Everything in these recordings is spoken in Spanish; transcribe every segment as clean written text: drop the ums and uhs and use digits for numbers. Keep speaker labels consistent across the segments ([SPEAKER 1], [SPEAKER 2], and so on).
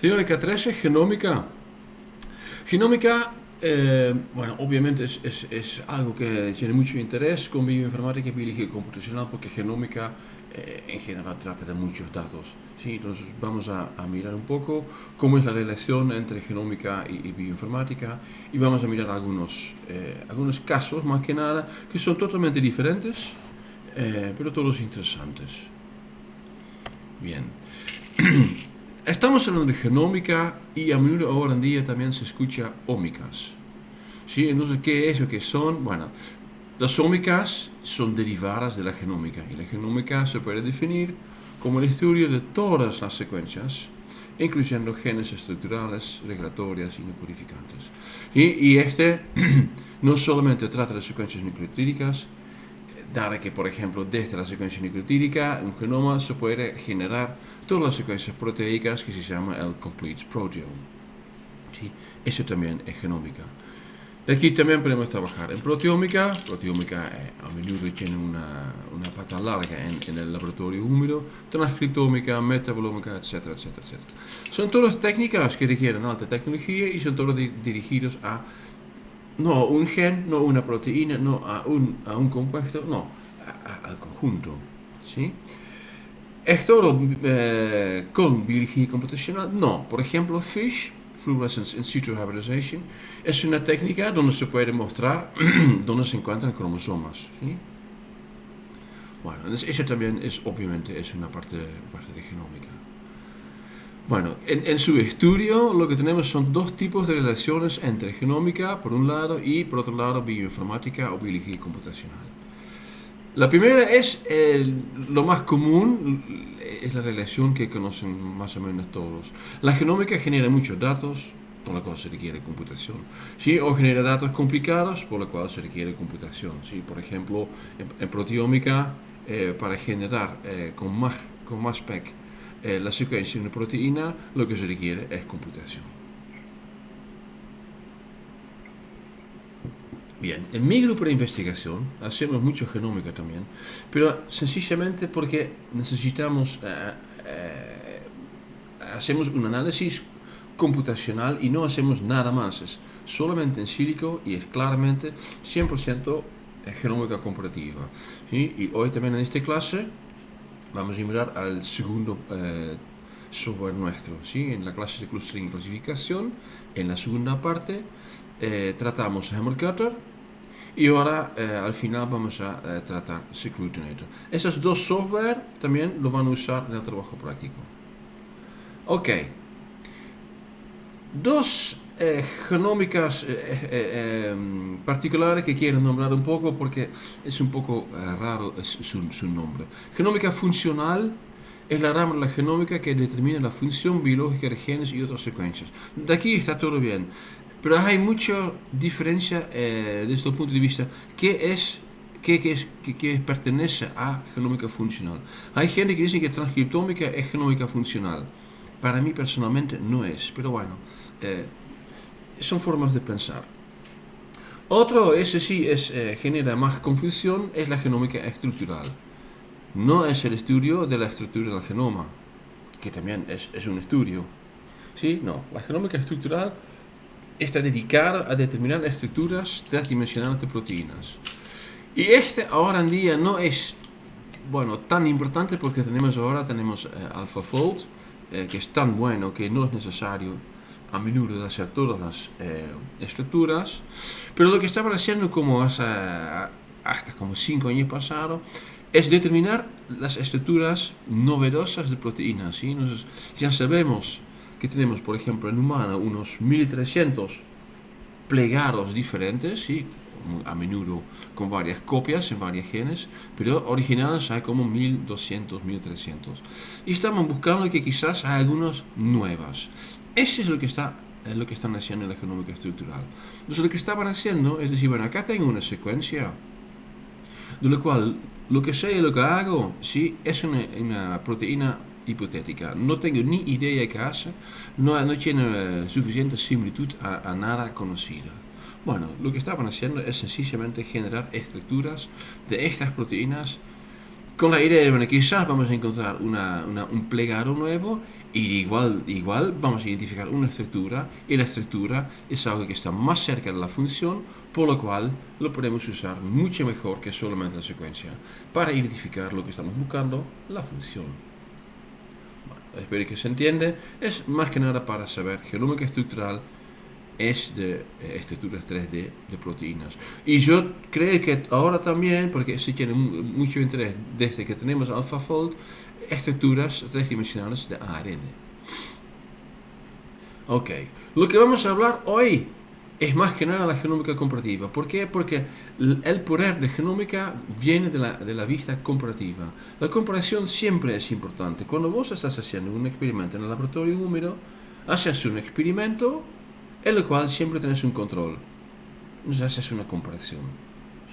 [SPEAKER 1] Teórica 13, genómica. Genómica, bueno, obviamente es algo que tiene mucho interés con bioinformática y biología computacional porque genómica en general trata de muchos datos. ¿Sí? Entonces vamos a mirar un poco cómo es la relación entre genómica y bioinformática y vamos a mirar algunos casos más que nada que son totalmente diferentes, pero todos interesantes. Bien. Estamos hablando de genómica y a menudo ahora en día también se escucha ómicas. ¿Sí? Entonces, ¿qué es o qué son? Bueno, las ómicas son derivadas de la genómica y la genómica se puede definir como el estudio de todas las secuencias, incluyendo genes estructurales, regulatorias y no codificantes. Y este no solamente trata de secuencias nucleotídicas, dado que, por ejemplo, desde la secuencia nucleotídica, un genoma se puede generar todas las secuencias proteicas que se llama el complete proteome. ¿Sí? Eso también es genómica. De aquí también podemos trabajar en proteómica. Proteómica a menudo tiene una pata larga en el laboratorio húmedo. Transcriptómica, metabolómica, etcétera, etcétera, etcétera. Son todas técnicas que requieren alta tecnología y son todos dirigidos a no un gen, no una proteína, no a un compuesto, no, al conjunto. ¿Sí? ¿Es todo con biología computacional? No. Por ejemplo, FISH, Fluorescence in Situ Hybridization, es una técnica donde se puede mostrar dónde se encuentran cromosomas. ¿Sí? Bueno, eso también obviamente es una parte de genómica. Bueno, en su estudio lo que tenemos son dos tipos de relaciones entre genómica por un lado y por otro lado bioinformática o biología computacional. La primera es lo más común, es la relación que conocen más o menos todos. La genómica genera muchos datos, por lo cual se requiere computación. ¿Sí? O genera datos complicados, por lo cual se requiere computación. ¿Sí? Por ejemplo, en proteómica, para generar con más spec la secuencia de una proteína, lo que se requiere es computación. Bien, en mi grupo de investigación hacemos mucho genómica también, pero sencillamente porque necesitamos, hacemos un análisis computacional y no hacemos nada más, es solamente en sílico y es claramente 100% genómica comparativa. ¿Sí? Y hoy también en esta clase vamos a mirar al segundo software nuestro, ¿sí? En la clase de clustering y clasificación, en la segunda parte tratamos Hammer-Cutter y ahora al final vamos a tratar Scrutinator. Esos dos software también lo van a usar en el trabajo práctico. Ok, dos genómicas particulares que quiero nombrar un poco porque es un poco raro su nombre. Genómica funcional es la rama de la genómica que determina la función biológica de genes y otras secuencias. De aquí está todo bien, pero hay mucha diferencia desde el punto de vista que pertenece a genómica funcional. Hay gente que dice que transcriptómica es genómica funcional. Para mí personalmente no es, pero bueno, son formas de pensar. Otro, ese sí genera más confusión, es la genómica estructural. No es el estudio de la estructura del genoma, que también es un estudio. ¿Sí? No, la genómica estructural está dedicada a determinar estructuras transdimensionales de proteínas. Y ahora en día no es tan importante porque tenemos AlphaFold, que es tan bueno que no es necesario a menudo de hacer todas las estructuras, pero lo que estaban haciendo como hasta como 5 años pasados es determinar las estructuras novedosas de proteínas. ¿Sí? Entonces, ya sabemos que tenemos, por ejemplo, en humano unos 1300 plegados diferentes, ¿sí? A menudo con varias copias en varios genes, pero originales hay como 1200, 1300. Y estamos buscando que quizás hay algunas nuevas. Eso es lo que están haciendo en la genómica estructural. Entonces lo que estaban haciendo es decir, bueno, acá tengo una secuencia, de la cual lo que sé y lo que hago, sí, es una proteína hipotética. No tengo ni idea qué hace, no tiene suficiente similitud a nada conocido. Bueno, lo que estaban haciendo es sencillamente generar estructuras de estas proteínas con la idea de, bueno, quizás vamos a encontrar un plegado nuevo Y igual vamos a identificar una estructura y la estructura es algo que está más cerca de la función, por lo cual lo podemos usar mucho mejor que solamente la secuencia para identificar lo que estamos buscando, la función. Bueno, espero que se entiende. Es más que nada para saber genómica estructural es de estructuras 3D de proteínas. Y yo creo que ahora también, porque se tiene mucho interés desde que tenemos AlphaFold, estructuras tridimensionales de ARN. Ok, lo que vamos a hablar hoy es más que nada la genómica comparativa. ¿Por qué? Porque el poder de genómica viene de la vista comparativa. La comparación siempre es importante. Cuando vos estás haciendo un experimento en el laboratorio húmedo, haces un experimento en el cual siempre tenés un control. Entonces haces una comparación.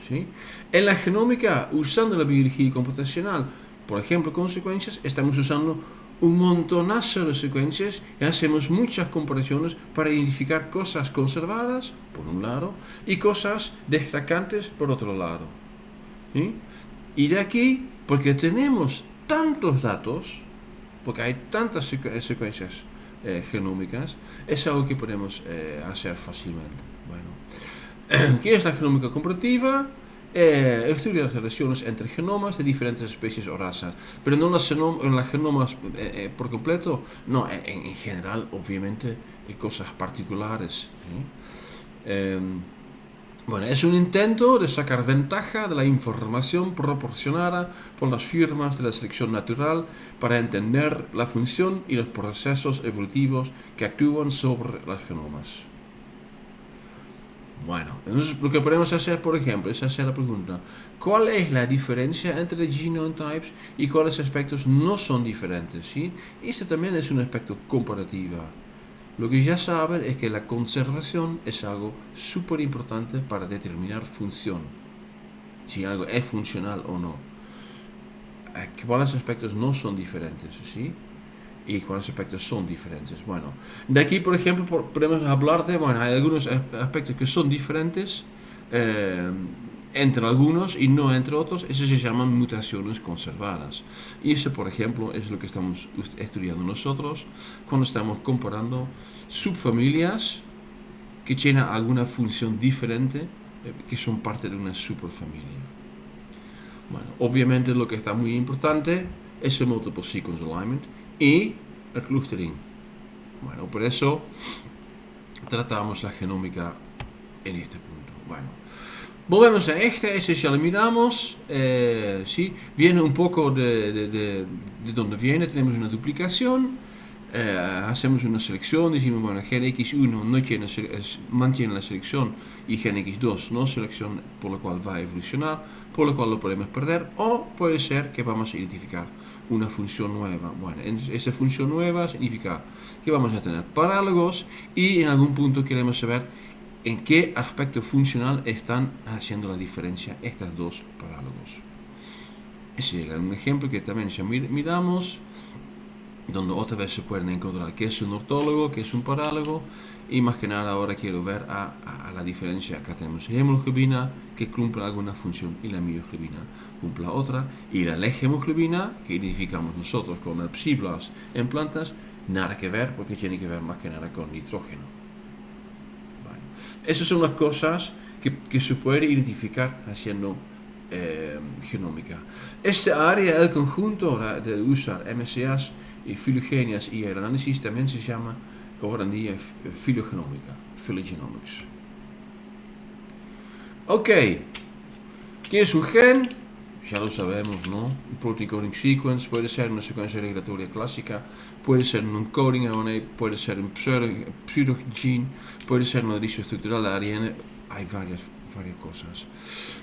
[SPEAKER 1] ¿Sí? En la genómica, usando la biología computacional, por ejemplo, con secuencias, estamos usando un montonazo de secuencias y hacemos muchas comparaciones para identificar cosas conservadas, por un lado, y cosas destacantes, por otro lado. ¿Sí? Y de aquí, porque tenemos tantos datos, porque hay tantas secuencias genómicas, es algo que podemos hacer fácilmente. Bueno, ¿qué es la genómica comparativa? Estudia las relaciones entre genomas de diferentes especies o razas, pero no las genomas por completo, no, en general, obviamente, cosas particulares. ¿Sí? Bueno, es un intento de sacar ventaja de la información proporcionada por las firmas de la selección natural para entender la función y los procesos evolutivos que actúan sobre las genomas. Bueno, entonces lo que podemos hacer, por ejemplo, es hacer la pregunta: ¿cuál es la diferencia entre genotypes y cuáles aspectos no son diferentes? ¿Sí? Este también es un aspecto comparativo. Lo que ya saben es que la conservación es algo súper importante para determinar función, si algo es funcional o no. ¿Cuáles aspectos no son diferentes? ¿Sí? Y cuáles aspectos son diferentes. Bueno, de aquí, por ejemplo, podemos hablar de, bueno, hay algunos aspectos que son diferentes entre algunos y no entre otros. Eso se llaman mutaciones conservadas. Y eso, por ejemplo, es lo que estamos estudiando nosotros cuando estamos comparando subfamilias que tienen alguna función diferente, que son parte de una superfamilia. Bueno, obviamente lo que está muy importante es el multiple sequence alignment y el clustering. Bueno, por eso tratamos la genómica en este punto. Bueno, volvemos a este ya lo miramos. ¿Sí? Viene un poco de donde viene. Tenemos una duplicación. Hacemos una selección. Decimos, bueno, gen X1 no tiene, mantiene la selección y gen X2 no selección, por lo cual va a evolucionar, por lo cual lo podemos perder, o puede ser que vamos a identificar una función nueva. Bueno, esa función nueva significa que vamos a tener parálogos y en algún punto queremos saber en qué aspecto funcional están haciendo la diferencia estos dos parálogos. Ese es un ejemplo que también ya miramos, donde otra vez se pueden encontrar qué es un ortólogo, qué es un parálogo, y más que nada ahora quiero ver a la diferencia. Acá tenemos hemoglobina que cumple alguna función y la mioglobina cumple otra, y la leghemoglobina que identificamos nosotros con el psi-BLAST en plantas, nada que ver, porque tiene que ver más que nada con nitrógeno. Bueno, esas son las cosas que se puede identificar haciendo genómica. Esta área, el conjunto de usar MCAs y filogenias y el análisis también se llama hoy en día filogenómica, phylogenomics. Ok, ¿qué es un gen? Ya lo sabemos, ¿no? Un protein coding sequence puede ser una secuencia regulatoria clásica, puede ser un coding RNA, puede ser un pseudogene, puede ser una edición estructural de ARN, hay varias cosas.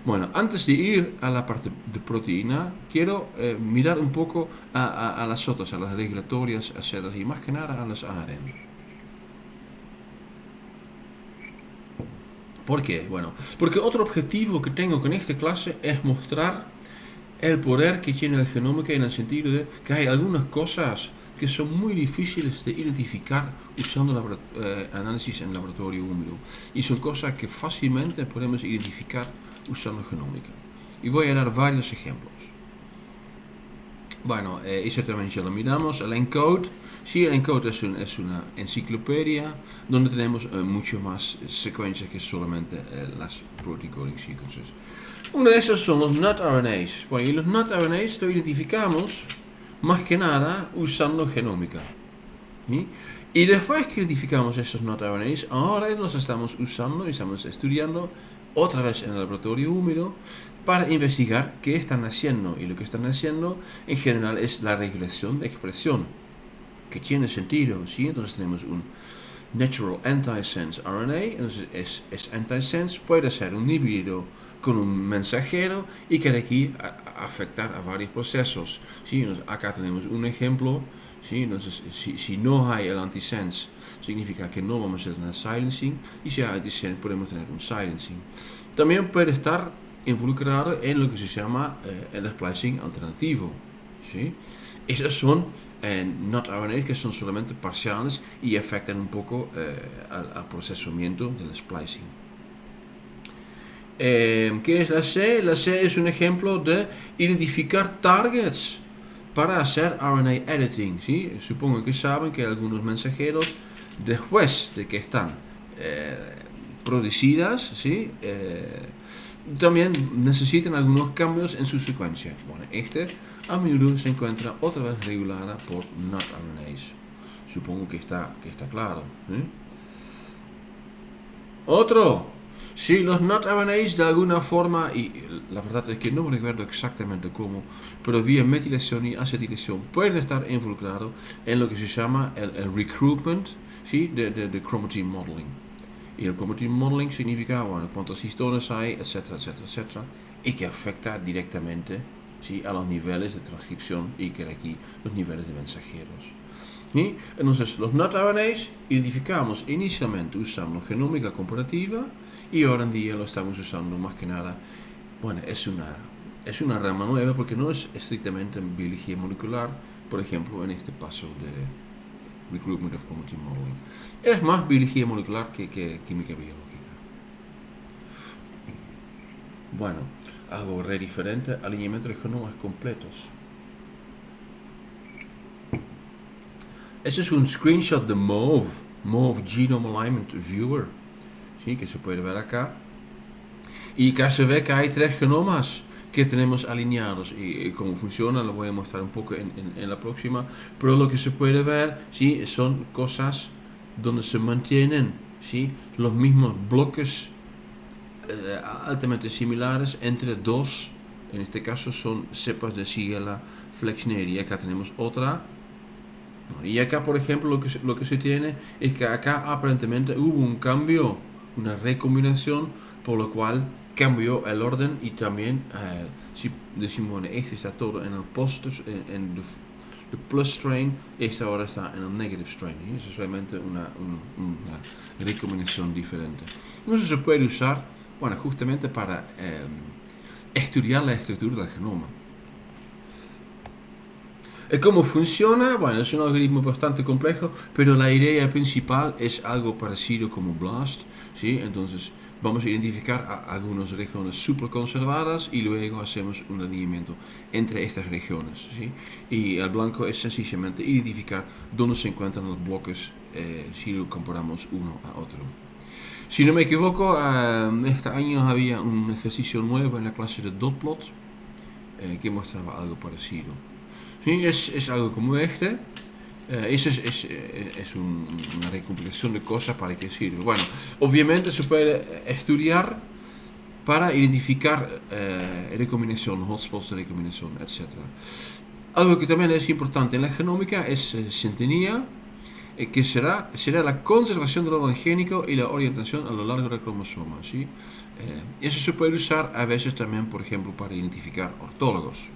[SPEAKER 1] Bueno, antes de ir a la parte de proteína, quiero mirar un poco a las otras, a las regulatorias, a sedas y más que nada a las ARN. ¿Por qué? Bueno, porque otro objetivo que tengo con esta clase es mostrar el poder que tiene la genómica en el sentido de que hay algunas cosas que son muy difíciles de identificar usando análisis en laboratorio húmedo, y son cosas que fácilmente podemos identificar usando genómica. Y voy a dar varios ejemplos. Bueno, eso también ya lo miramos. El ENCODE. Sí, el ENCODE es una enciclopedia donde tenemos mucho más secuencias que solamente las protein coding sequences. Uno de esos son los NutRNAs. Bueno, y los NutRNAs lo identificamos más que nada usando genómica. ¿Sí? Y después que identificamos estos NutRNAs, ahora los estamos usando y estamos estudiando otra vez en el laboratorio húmedo para investigar qué están haciendo. Y lo que están haciendo en general es la regulación de expresión, que tiene sentido. ¿Sí? Entonces tenemos un Natural Antisense RNA, entonces es antisense, puede ser un híbrido con un mensajero y que de aquí afectar a varios procesos. ¿Sí? Entonces acá tenemos un ejemplo. ¿Sí? Entonces, si no hay el antisense, significa que no vamos a tener silencing, y si hay antisense, podemos tener un silencing. También puede estar involucrado en lo que se llama el splicing alternativo. ¿Sí? Esos son NutRNAs que son solamente parciales y afectan un poco al procesamiento del splicing. ¿Qué es la C? La C es un ejemplo de identificar targets para hacer RNA editing. ¿Sí? Supongo que saben que algunos mensajeros, después de que están producidas, ¿sí? También necesitan algunos cambios en su secuencia. Bueno, a menudo se encuentra otra vez regulada por NutRNAs. Supongo que está claro. ¿Sí? Otro. Sí, los NutRNAs de alguna forma, y la verdad es que no me recuerdo exactamente cómo, pero vía metilación y acetilación pueden estar involucrados en lo que se llama el recruitment, ¿sí? de chromatin modeling. Y el chromatin modeling significa, bueno, cuántos histones hay, etcétera, etcétera, etcétera, y que afecta directamente, ¿sí? a los niveles de transcripción y que aquí los niveles de mensajeros. ¿Sí? Entonces, los NutRNAs identificamos inicialmente usando genómica comparativa y ahora en día lo estamos usando más que nada. Bueno, es una rama nueva porque no es estrictamente en biología molecular, por ejemplo, en este paso de Recruitment of Chromatin Modeling. Es más biología molecular que química biológica. Bueno, algo re diferente, alineamiento de genomas completos. Ese es un screenshot de MOVE Genome Alignment Viewer, ¿sí? Que se puede ver acá. Y acá se ve que hay 3 genomas que tenemos alineados. Y cómo funciona lo voy a mostrar un poco en la próxima. Pero lo que se puede ver, ¿sí? Son cosas donde se mantienen, ¿sí? Los mismos bloques altamente similares entre dos. En este caso son cepas de Shigella flexneri. Acá tenemos otra. Y acá, por ejemplo, lo que se tiene es que acá aparentemente hubo un cambio, una recombinación, por lo cual cambió el orden y también, si decimos, bueno, este está todo en el en el plus strain, este ahora está en el negative strain. ¿Sí? Eso es realmente una recombinación diferente. Entonces se puede usar, bueno, justamente para estudiar la estructura del genoma. ¿Cómo funciona? Bueno, es un algoritmo bastante complejo, pero la idea principal es algo parecido como BLAST, ¿sí? Entonces vamos a identificar algunas regiones superconservadas y luego hacemos un alineamiento entre estas regiones, ¿sí? Y el blanco es sencillamente identificar dónde se encuentran los bloques si lo comparamos uno a otro. Si no me equivoco, este año había un ejercicio nuevo en la clase de dotplot que mostraba algo parecido. Sí, es algo como este. Eso es una recompilación de cosas para que sirve. Bueno, obviamente se puede estudiar para identificar recombinación, hotspots de recombinación, etc. Algo que también es importante en la genómica es centinía, que será la conservación del orden génico y la orientación a lo largo del cromosoma. ¿Sí? Eso se puede usar a veces también, por ejemplo, para identificar ortólogos.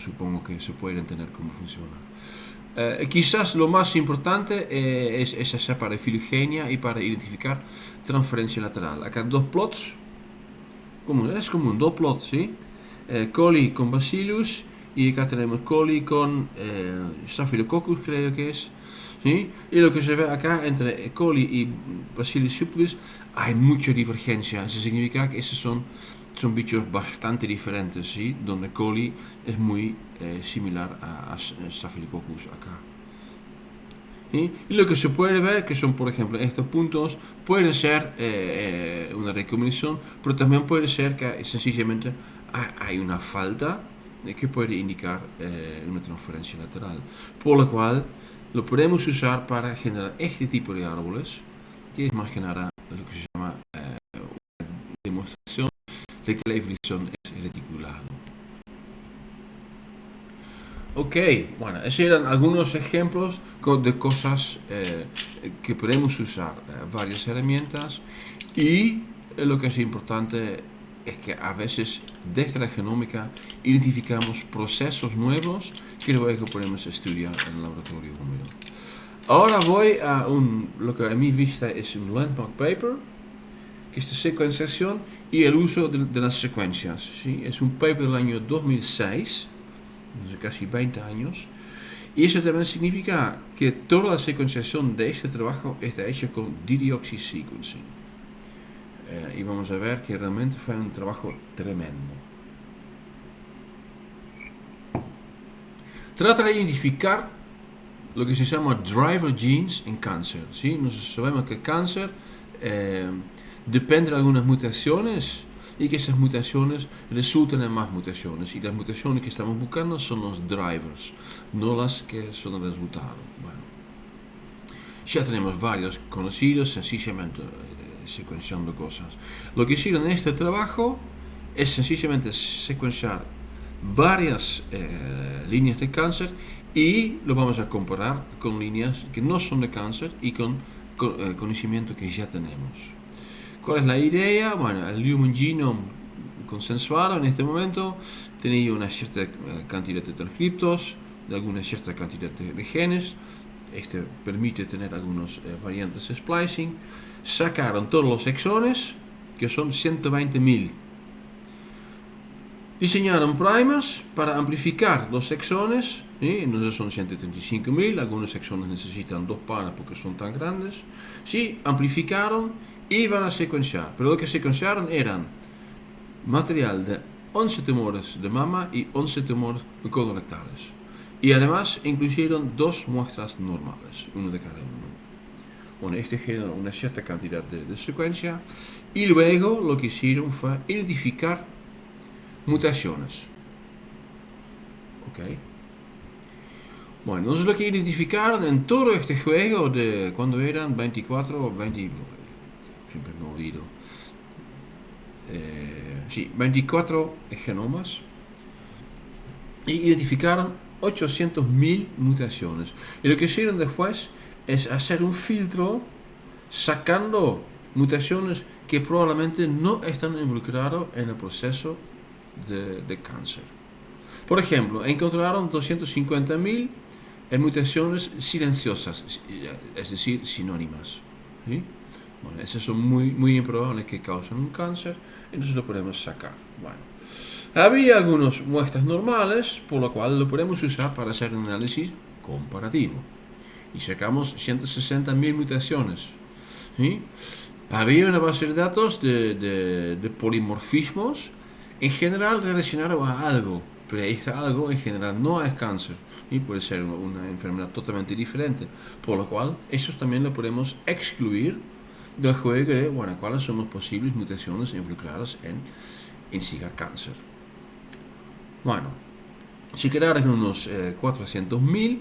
[SPEAKER 1] Supongo que se puede entender cómo funciona. Quizás lo más importante es hacer para filogenia y para identificar transferencia lateral. Acá dos plots, es como un dotplot, ¿sí? Coli con Bacillus y acá tenemos coli con Staphylococcus, creo que es. ¿Sí? Y lo que se ve acá entre coli y Bacillus subtilis hay mucha divergencia. Eso significa que esos son son bichos bastante diferentes, ¿sí? Donde coli es muy similar a Staphylococcus acá. ¿Sí? Y lo que se puede ver, que son por ejemplo estos puntos, puede ser una recombinación, pero también puede ser que sencillamente hay una falta que puede indicar una transferencia lateral. Por lo cual lo podemos usar para generar este tipo de árboles, que es más que nada lo que se llama demostración de que la evolución es reticulada. Ok, bueno, esos eran algunos ejemplos de cosas que podemos usar, varias herramientas, y lo que es importante es que a veces desde la genómica identificamos procesos nuevos que luego podemos estudiar en el laboratorio húmedo. Ahora voy a lo que a mi vista es un landmark paper, que es de secuenciación y el uso de las secuencias. ¿Sí? Es un paper del año 2006, hace casi 20 años, y eso también significa que toda la secuenciación de este trabajo está hecha con D-deoxy sequencing. Y vamos a ver que realmente fue un trabajo tremendo. Trata de identificar lo que se llama driver genes en cáncer. ¿Sí? Nosotros sabemos que el cáncer depende de algunas mutaciones y que esas mutaciones resultan en más mutaciones. Y las mutaciones que estamos buscando son los drivers, no las que son el resultado. Bueno, ya tenemos varios conocidos, sencillamente secuenciando cosas. Lo que hicieron en este trabajo es sencillamente secuenciar varias líneas de cáncer y lo vamos a comparar con líneas que no son de cáncer y con conocimiento que ya tenemos. ¿Cuál es la idea? Bueno, el Human Genome consensuado en este momento tenía una cierta cantidad de transcriptos, de alguna cierta cantidad de genes. Este permite tener algunas variantes de splicing. Sacaron todos los exones, que son 120.000. Diseñaron primers para amplificar los exones, ¿sí? Entonces son 135.000, algunos exones necesitan 2 pares porque son tan grandes. Sí, amplificaron y van a secuenciar, pero lo que secuenciaron eran material de 11 tumores de mama y 11 tumores colorectales. Y además incluyeron 2 muestras normales, uno de cada uno. Bueno, este generó una cierta cantidad de secuencia y luego lo que hicieron fue identificar mutaciones. Ok. Bueno, entonces lo que identificaron en todo este juego de cuando eran 24 o 20, siempre me olvido, 24 genomas, y identificaron 800.000 mutaciones. Y lo que hicieron después es hacer un filtro sacando mutaciones que probablemente no están involucradas en el proceso de cáncer. Por ejemplo, encontraron 250.000 mutaciones silenciosas, es decir, sinónimas. ¿Sí? Bueno, esas son muy improbables que causan un cáncer, entonces lo podemos sacar. Bueno, había algunas muestras normales, por lo cual lo podemos usar para hacer un análisis comparativo. Y sacamos 160.000 mutaciones. ¿Sí? Había una base de datos de polimorfismos, en general relacionado a algo, pero este algo en general no es cáncer y puede ser una enfermedad totalmente diferente, por lo cual eso también lo podemos excluir del juego de, bueno, cuáles son las posibles mutaciones involucradas en incigar cáncer. Bueno, se quedaron unos 400.000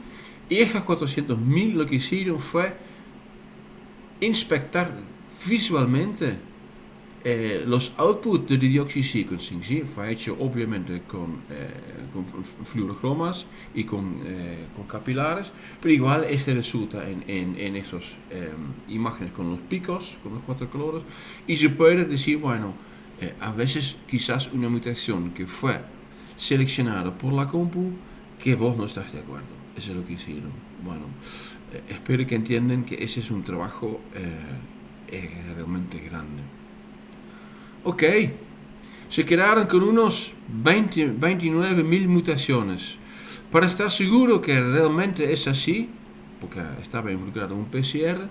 [SPEAKER 1] y esas 400.000 lo que hicieron fue inspectar visualmente los outputs de D-deoxy sequencing. ¿Sí? Fue hecho obviamente con fluorocromas y con capilares, pero igual este resulta en estas imágenes con los picos, con los 4 colores, y se puede decir, bueno, a veces quizás una mutación que fue seleccionada por la compu que vos no estás de acuerdo. Eso es lo que hicieron. Bueno, espero que entiendan que ese es un trabajo realmente grande. Ok, se quedaron con unos 29.000 mutaciones. Para estar seguro que realmente es así, porque estaba involucrado un PCR,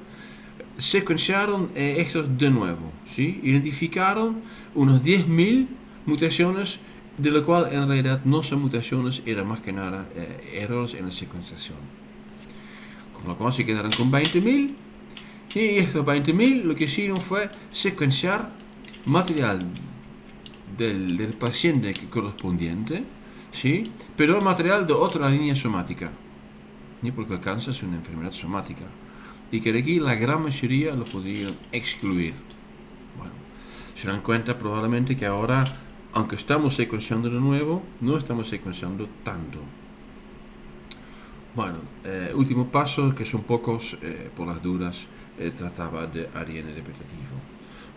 [SPEAKER 1] secuenciaron estos de nuevo, ¿sí? Identificaron unos 10.000 mutaciones de lo cual en realidad no son mutaciones, eran más que nada errores en la secuenciación. Con lo cual se quedaron con 20.000 y estos 20.000 lo que hicieron fue secuenciar material del paciente correspondiente, ¿sí? Pero material de otra línea somática, ¿sí? Porque el cáncer es una enfermedad somática y que de aquí la gran mayoría lo podrían excluir. Bueno, se dan cuenta probablemente que ahora, aunque estamos secuenciando de nuevo, no estamos secuenciando tanto. Bueno, último paso, que son pocos, por las dudas, trataba de ADN repetitivo.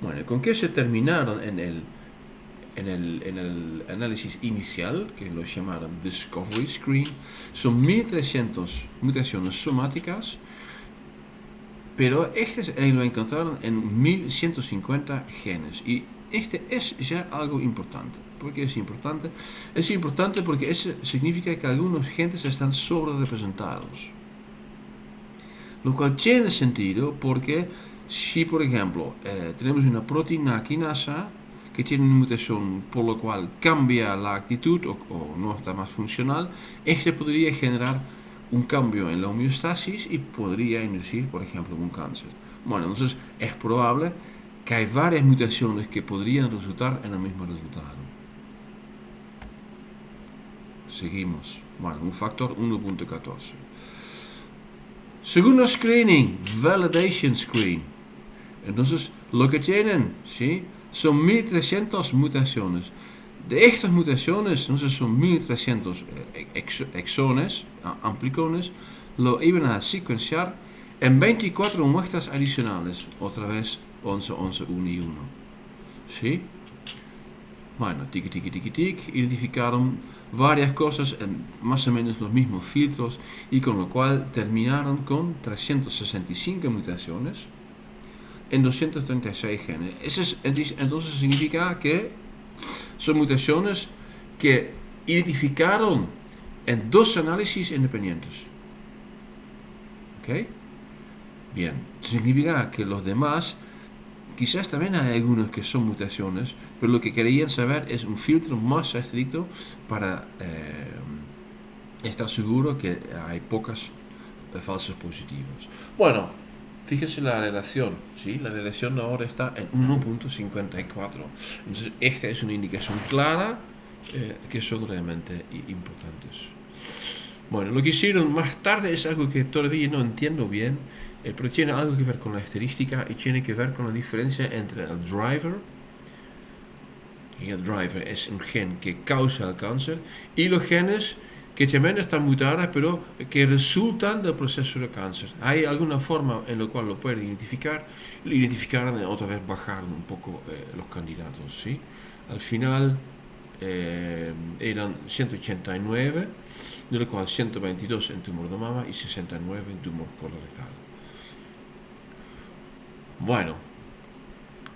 [SPEAKER 1] Bueno, ¿con qué se terminaron en el análisis inicial, que lo llamaron Discovery Screen? Son 1300 mutaciones somáticas, pero lo encontraron en 1150 genes. Y este es ya algo importante. ¿Por qué es importante? Es importante porque eso significa que algunos genes están sobre representados. Lo cual tiene sentido porque si, por ejemplo, tenemos una proteína quinasa que tiene una mutación por lo cual cambia la actitud o no está más funcional, este podría generar un cambio en la homeostasis y podría inducir, por ejemplo, un cáncer. Bueno, entonces es probable que hay varias mutaciones que podrían resultar en el mismo resultado. Seguimos. Bueno, un factor 1.14. Segundo screening, validation screen. Entonces, lo que tienen, ¿sí?, son 1300 mutaciones. De estas mutaciones, entonces son 1300 exones, amplicones, lo iban a secuenciar en 24 muestras adicionales. Otra vez 11, 11, 1 y 1. ¿Sí? Bueno, tic, identificaron varias cosas en más o menos los mismos filtros y con lo cual terminaron con 365 mutaciones en 236 genes. Entonces significa que son mutaciones que identificaron en 2 análisis independientes. ¿Ok? Bien, significa que los demás, quizás también hay algunos que son mutaciones, pero lo que querían saber es un filtro más estricto para estar seguro que hay pocos falsos positivos. Bueno, fíjese la relación, ¿sí? La relación ahora está en 1.54. Entonces, esta es una indicación clara que son realmente importantes. Bueno, lo que hicieron más tarde es algo que todavía no entiendo bien, pero tiene algo que ver con la estadística y tiene que ver con la diferencia entre el driver, y el driver es un gen que causa el cáncer, y los genes que también están mutadas, pero que resultan del proceso de cáncer. Hay alguna forma en la cual lo pueden identificar, lo identificaron y otra vez bajaron un poco los candidatos, ¿sí? Al final eran 189, de lo cual 122 en tumor de mama y 69 en tumor colorectal. Bueno,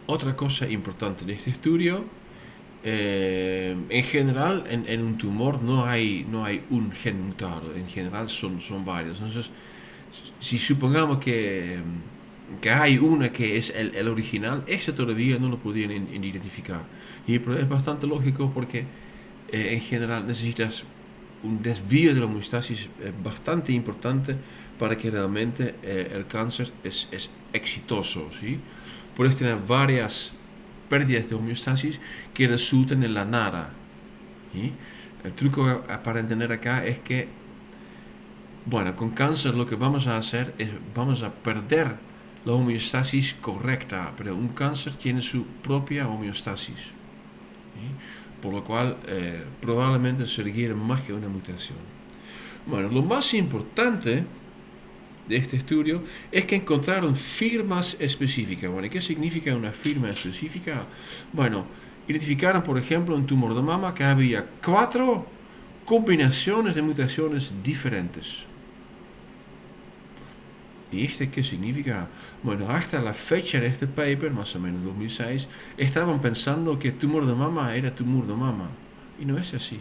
[SPEAKER 1] otra cosa importante de este estudio, en general en un tumor no hay un gen mutado, en general son varios. Entonces, si supongamos que hay una que es el original, ese todavía no lo podrían identificar. Y es bastante lógico porque en general necesitas un desvío de la homeostasis bastante importante para que realmente el cáncer es exitoso, ¿sí? Puedes tener varias pérdidas de homeostasis que resultan en la nada, ¿sí? El truco para entender acá es que, bueno, con cáncer lo que vamos a hacer es vamos a perder la homeostasis correcta, pero un cáncer tiene su propia homeostasis, ¿sí? Por lo cual probablemente se requiere más que una mutación. Bueno, lo más importante de este estudio es que encontraron firmas específicas. Bueno, ¿qué significa una firma específica? Bueno, identificaron, por ejemplo, en tumor de mama que había 4 combinaciones de mutaciones diferentes. ¿Y este qué significa? Bueno, hasta la fecha de este paper, más o menos 2006, estaban pensando que tumor de mama era tumor de mama. Y no es así.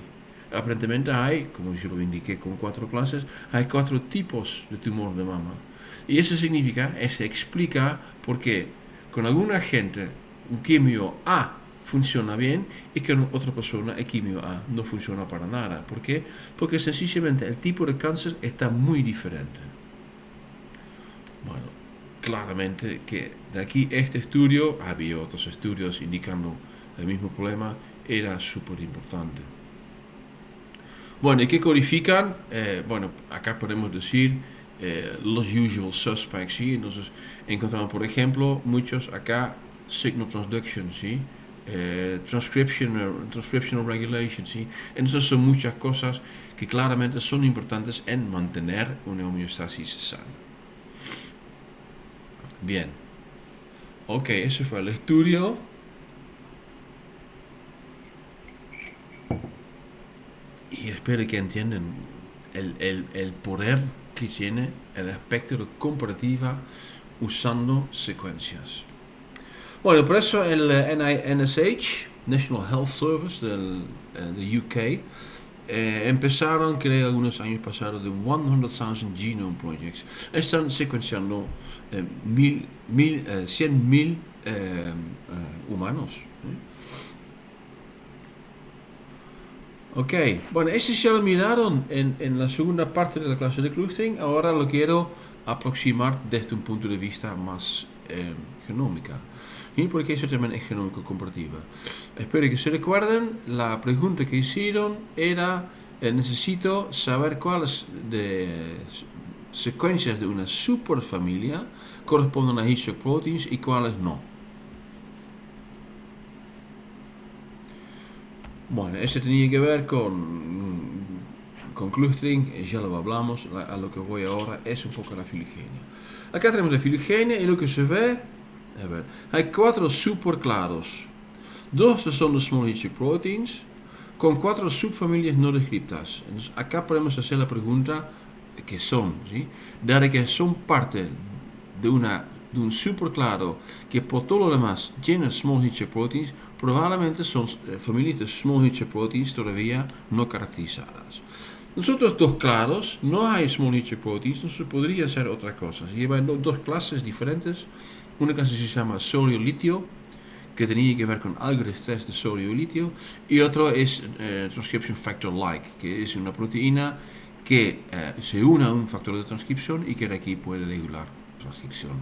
[SPEAKER 1] Aparentemente hay, como yo lo indiqué con 4 clases, hay 4 tipos de tumor de mama. Y eso significa, eso explica por qué con alguna gente un quimio A funciona bien y con otra persona el quimio A no funciona para nada. ¿Por qué? Porque sencillamente el tipo de cáncer está muy diferente. Bueno, claramente que de aquí este estudio, había otros estudios indicando el mismo problema, era súper importante. Bueno, ¿y qué codifican? Bueno, acá podemos decir los usual suspects, ¿sí? Entonces encontramos, por ejemplo, muchos acá signal transduction, ¿sí? Transcriptional regulation, ¿sí? Entonces son muchas cosas que claramente son importantes en mantener una homeostasis sana. Bien. Ok, ese fue el estudio. Y espero que entiendan el poder que tiene el aspecto de comparativa usando secuencias. Bueno, por eso el NISH, National Health Service de UK, empezaron, creo, algunos años pasados, de 100,000 Genome Projects. Están secuenciando 100,000 humanos. Ok, bueno, ese ya lo miraron en la segunda parte de la clase de clustering. Ahora lo quiero aproximar desde un punto de vista más genómica. ¿Y por qué eso también es genómico comparativa? Espero que se recuerden, la pregunta que hicieron era, necesito saber cuáles de secuencias de una superfamilia corresponden a Hitchcock proteins y cuáles no. Bueno, eso tenía que ver con clustering, ya lo hablamos. A lo que voy ahora es un poco la filogenia. Acá tenemos la filogenia y lo que se ve, a ver, hay 4 super claros. 2 son los small Hitchcock proteins con 4 subfamilias no descriptas. Entonces, acá podemos hacer la pregunta que son, ¿sí? Dado que son parte de un super claro que por todo lo demás tiene small Hitchcock proteins, probablemente son familias de small Hitchcock proteins todavía no caracterizadas. Nosotros dos claros, no hay small Hitchcock proteins, entonces podría ser otra cosa. Se llevan dos clases diferentes. Una clase se llama sodio-litio, que tenía que ver con algo de estrés de sodio y litio, y otro es transcription factor like, que es una proteína que se une a un factor de transcripción y que de aquí puede regular transcripción.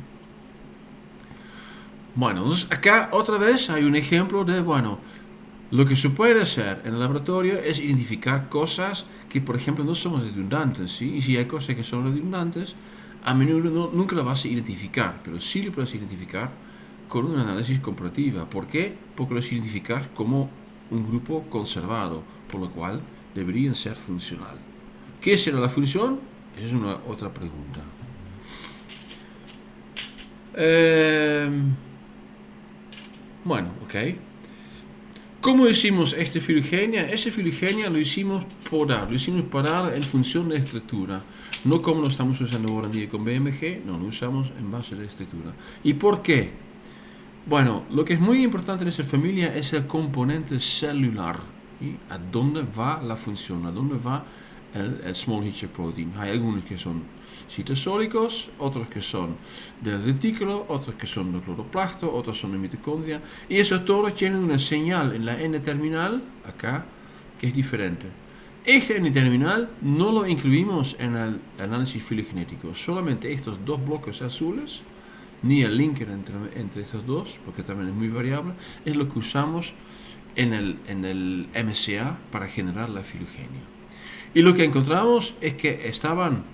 [SPEAKER 1] Bueno, entonces acá otra vez hay un ejemplo de, bueno, lo que se puede hacer en el laboratorio es identificar cosas que, por ejemplo, no son redundantes, ¿sí? Y si hay cosas que son redundantes, a menudo nunca las vas a identificar, pero sí lo puedes identificar con un análisis comparativa. ¿Por qué? Porque los identificas como un grupo conservado, por lo cual deberían ser funcional. ¿Qué será la función? Esa es una otra pregunta. Bueno, ok. ¿Cómo hicimos esta filogenia? Esta filogenia lo hicimos podar en función de estructura. No como lo estamos usando ahora en día con BMG, no, lo usamos en base de estructura. ¿Y por qué? Bueno, lo que es muy importante en esa familia es el componente celular. ¿Sí? ¿A dónde va la función? ¿A dónde va el small Hitchcock protein? Hay algunos que son citosólicos, otros que son del retículo, otros que son del cloroplasto, otros son de mitocondria. Y esos todos tienen una señal en la N-terminal, acá, que es diferente. Este N-terminal no lo incluimos en el análisis filogenético. Solamente estos dos bloques azules, ni el linker entre estos dos, porque también es muy variable, es lo que usamos en el MCA para generar la filogenia. Y lo que encontramos es que estaban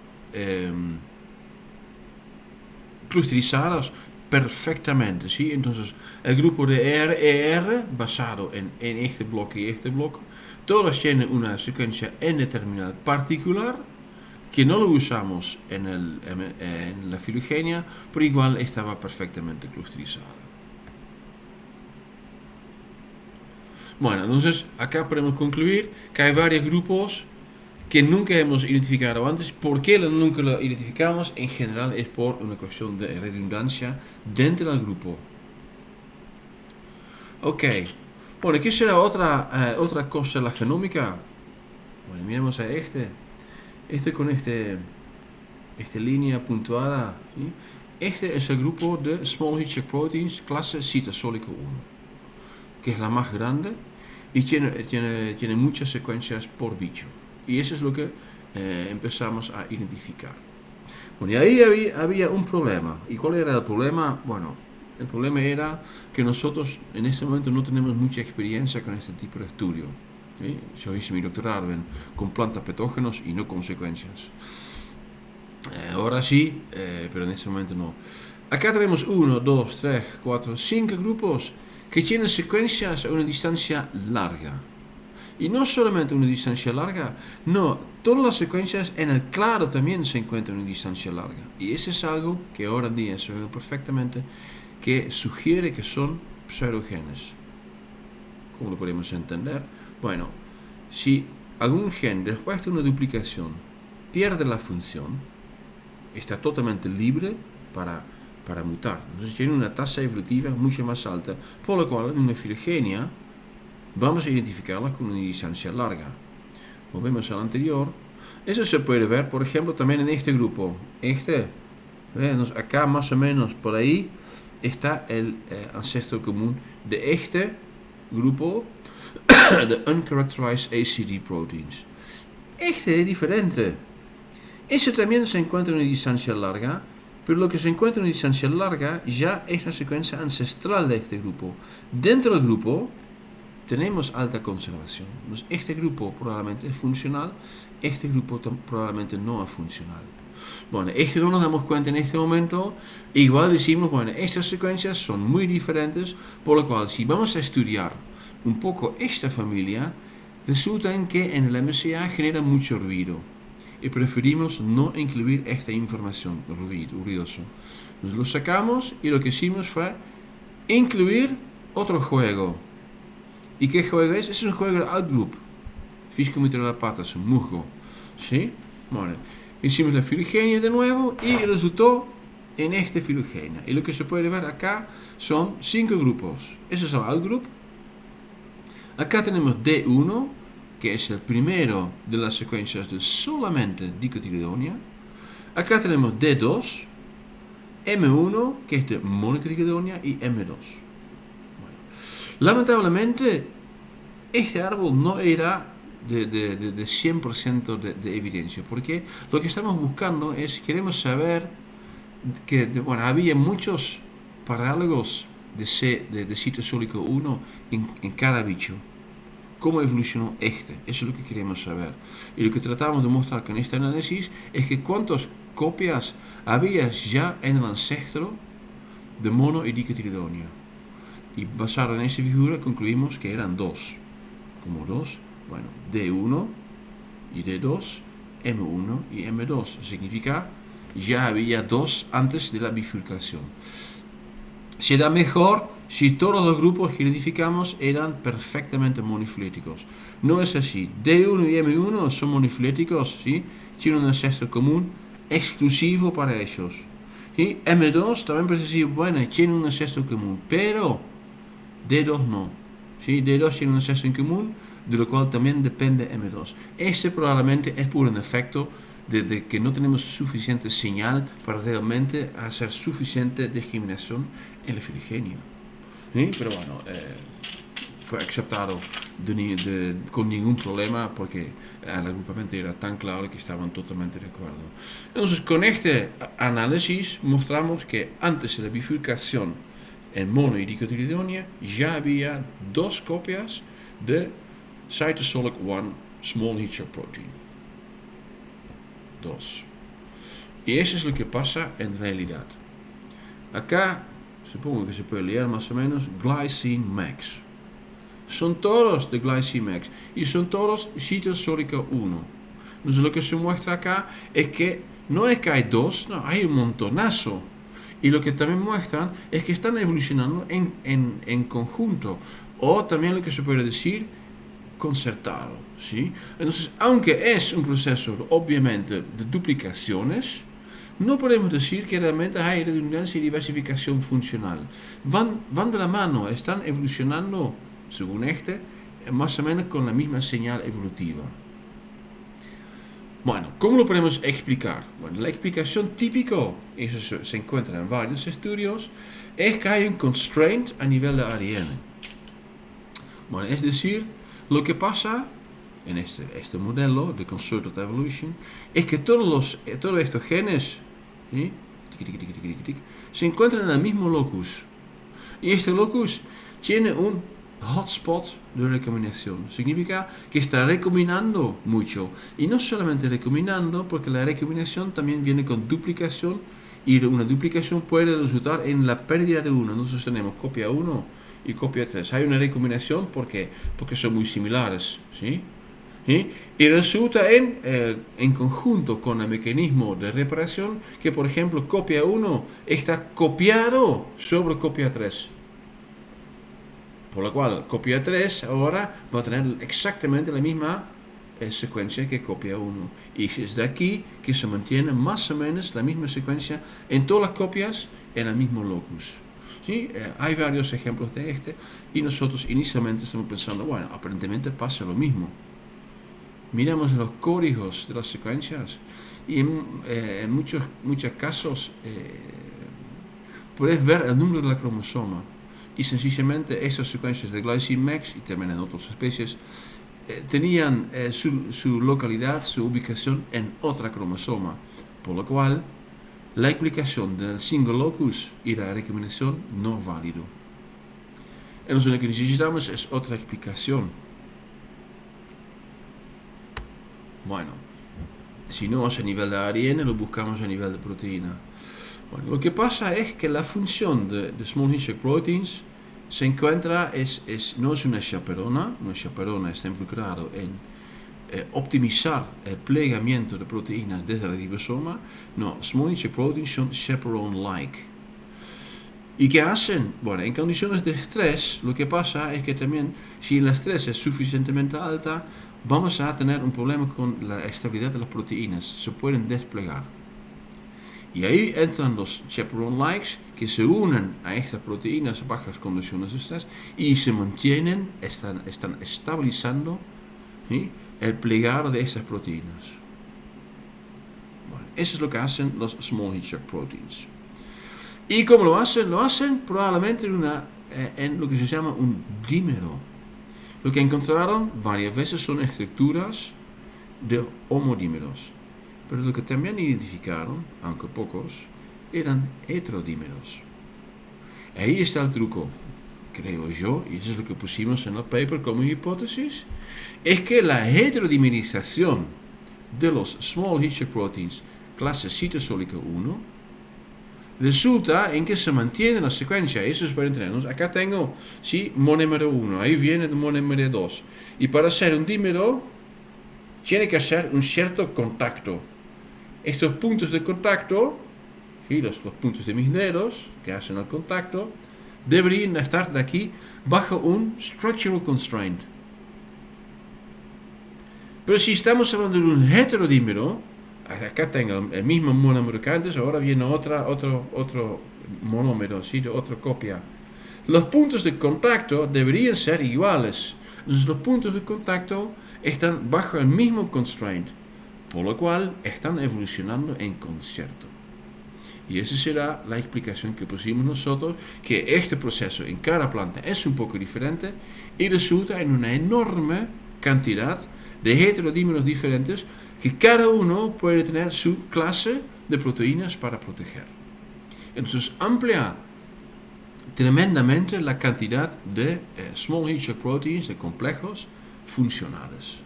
[SPEAKER 1] clusterizados perfectamente, ¿sí? Entonces, el grupo de ER basado en este bloque y este bloque, todos tienen una secuencia N-terminal particular, que no lo usamos en la filogenia, pero igual estaba perfectamente clusterizada. Bueno, entonces acá podemos concluir que hay varios grupos que nunca hemos identificado antes. ¿Por qué nunca lo identificamos? En general es por una cuestión de redundancia dentro del grupo. Ok, bueno, ¿qué será otra cosa de la genómica? Bueno, miremos a este con esta línea puntuada, ¿sí? Este es el grupo de small Hitchcock proteins clase citosólico 1, que es la más grande, y tiene muchas secuencias por bicho. Y eso es lo que empezamos a identificar. Bueno, y ahí había un problema. ¿Y cuál era el problema? Bueno, el problema era que nosotros en este momento no tenemos mucha experiencia con este tipo de estudio. ¿Sí? Yo hice mi doctorado con plantas patógenos y no con secuencias. Ahora sí, pero en este momento no. Acá tenemos 1, 2, 3, 4, 5 grupos que tienen secuencias a una distancia larga. Y no solamente una distancia larga, no, todas las secuencias en el claro también se encuentran a una distancia larga. Y eso es algo que ahora en día se ve perfectamente, que sugiere que son pseudogenes. ¿Cómo lo podemos entender? Bueno, si algún gen después de una duplicación pierde la función, está totalmente libre para mutar. Entonces tiene una tasa evolutiva mucho más alta, por lo cual en una filogenia vamos a identificarla con una distancia larga. Volvemos al anterior. Eso se puede ver, por ejemplo, también en este grupo. Acá más o menos por ahí está el ancestro común de este grupo de Uncharacterized ACD Proteins. Este es diferente. Ese también se encuentra en una distancia larga, pero lo que se encuentra en una distancia larga ya es la secuencia ancestral de este grupo. Dentro del grupo tenemos alta conservación. Entonces, este grupo probablemente es funcional, este grupo probablemente no es funcional. Bueno, esto no nos damos cuenta en este momento. Igual decimos, bueno, estas secuencias son muy diferentes, por lo cual si vamos a estudiar un poco esta familia, resulta en que en el MCA genera mucho ruido. Y preferimos no incluir esta información, ruidoso. Entonces lo sacamos y lo que hicimos fue incluir otro juego. ¿Y qué juego es? Es un juego de Outgroup. Fiscomitrella Patterson, musgo. ¿Sí? Bueno, hicimos la filogenia de nuevo y resultó en esta filogenia. Y lo que se puede ver acá son 5 grupos. Ese es el Outgroup. Acá tenemos D1, que es el primero de las secuencias de solamente dicotiledonea. Acá tenemos D2, M1, que es de monocotiledonea, y M2. Bueno, lamentablemente, este árbol no era de 100% de evidencia, porque lo que estamos buscando es, queremos saber que había muchos parálogos de citosólico 1 en cada bicho. ¿Cómo evolucionó este? Eso es lo que queremos saber. Y lo que tratamos de mostrar con este análisis es que cuántas copias había ya en el ancestro de mono y dicotiledonea. Y basado en esa figura concluimos que eran 2. Como 2, bueno, D1 y D2, M1 y M2. Significa ya había 2 antes de la bifurcación. Será mejor si todos los grupos que identificamos eran perfectamente monofiléticos. No es así. D1 y M1 son monofiléticos, ¿sí? Tienen un ancestro común exclusivo para ellos. ¿Sí? M2 también puede decir, bueno, tiene un ancestro común, pero D2 no. ¿Sí? D2 tiene un ancestro en común, de lo cual también depende M2. Este probablemente es por un efecto de que no tenemos suficiente señal para realmente hacer suficiente discriminación en la filogenia. ¿Sí? Pero bueno, fue aceptado con ningún problema porque el agrupamiento era tan claro que estaban totalmente de acuerdo. Entonces, con este análisis mostramos que antes de la bifurcación en mono y dicotiledonea ya había 2 copias de Cytosolic 1 Small Hitcher Protein. 2. Y eso es lo que pasa en realidad. Acá, supongo que se puede leer más o menos, Glycine Max. Son todos de Glycine Max y son todos citosólica 1. Entonces lo que se muestra acá es que no es que hay 2, no, hay un montonazo. Y lo que también muestran es que están evolucionando en conjunto. O también lo que se puede decir, concertado. ¿Sí? Entonces, aunque es un proceso obviamente de duplicaciones, no podemos decir que realmente hay redundancia y diversificación funcional. Van de la mano, están evolucionando, según más o menos con la misma señal evolutiva. Bueno, ¿cómo lo podemos explicar? Bueno, la explicación típica, eso se encuentra en varios estudios, es que hay un constraint a nivel de ADN. Bueno, es decir, lo que pasa en este modelo de Concerted Evolution es que todos estos genes, ¿sí?, se encuentran en el mismo locus. Y este locus tiene un hotspot de recombinación. Significa que está recombinando mucho. Y no solamente recombinando, porque la recombinación también viene con duplicación. Y una duplicación puede resultar en la pérdida de uno. Entonces tenemos copia 1 y copia 3. Hay una recombinación porque son muy similares, ¿sí? ¿Sí? Y resulta en conjunto con el mecanismo de reparación que, por ejemplo, copia 1 está copiado sobre copia 3. Por lo cual, copia 3 ahora va a tener exactamente la misma secuencia que copia 1. Y es de aquí que se mantiene más o menos la misma secuencia en todas las copias en el mismo locus. ¿Sí? Hay varios ejemplos de este y nosotros inicialmente estamos pensando, bueno, aparentemente pasa lo mismo. Miramos los códigos de las secuencias y en muchos casos puedes ver el número de la cromosoma y sencillamente estas secuencias de Glycine Max y también en otras especies tenían su localidad, su ubicación en otra cromosoma, por lo cual la explicación del single locus y la recombinación no es válido. Entonces lo que necesitamos es otra explicación. Bueno, si no es a nivel de ARN, lo buscamos a nivel de proteína. Bueno, lo que pasa es que la función de small hitch proteins se encuentra, no es una chaperona está involucrado en optimizar el plegamiento de proteínas desde el ribosoma. No, small hitch proteins son chaperone-like. ¿Y qué hacen? Bueno, en condiciones de estrés, lo que pasa es que también, si el estrés es suficientemente alta, vamos a tener un problema con la estabilidad de las proteínas. Se pueden desplegar. Y ahí entran los chaperone-likes que se unen a estas proteínas a bajas condiciones de estrés y se mantienen, están estabilizando, ¿sí?, el plegar de estas proteínas. Bueno, eso es lo que hacen los small hitch proteins. ¿Y cómo lo hacen? Lo hacen probablemente en lo que se llama un dímero. Lo que encontraron varias veces son estructuras de homodímeros. Pero lo que también identificaron, aunque pocos, eran heterodímeros. Ahí está el truco, creo yo, y eso es lo que pusimos en el paper como hipótesis, es que la heterodimerización de los small hitch proteins clase citosólica 1 resulta en que se mantiene la secuencia. Eso es para entendernos. Acá tengo, sí, monómero 1, ahí viene el monómero 2. Y para hacer un dímero, tiene que hacer un cierto contacto. Estos puntos de contacto, ¿sí?, los puntos de mis dedos que hacen el contacto, deberían estar de aquí bajo un structural constraint. Pero si estamos hablando de un heterodímero, acá tengo el mismo monómero que antes, ahora viene otro monómero, ¿sí?, otra copia. Los puntos de contacto deberían ser iguales. Entonces los puntos de contacto están bajo el mismo constraint, por lo cual están evolucionando en concierto. Y esa será la explicación que pusimos nosotros, que este proceso en cada planta es un poco diferente y resulta en una enorme cantidad de heterodímeros diferentes que cada uno puede tener su clase de proteínas para proteger. Entonces amplía tremendamente la cantidad de small hitch proteins, de complejos funcionales.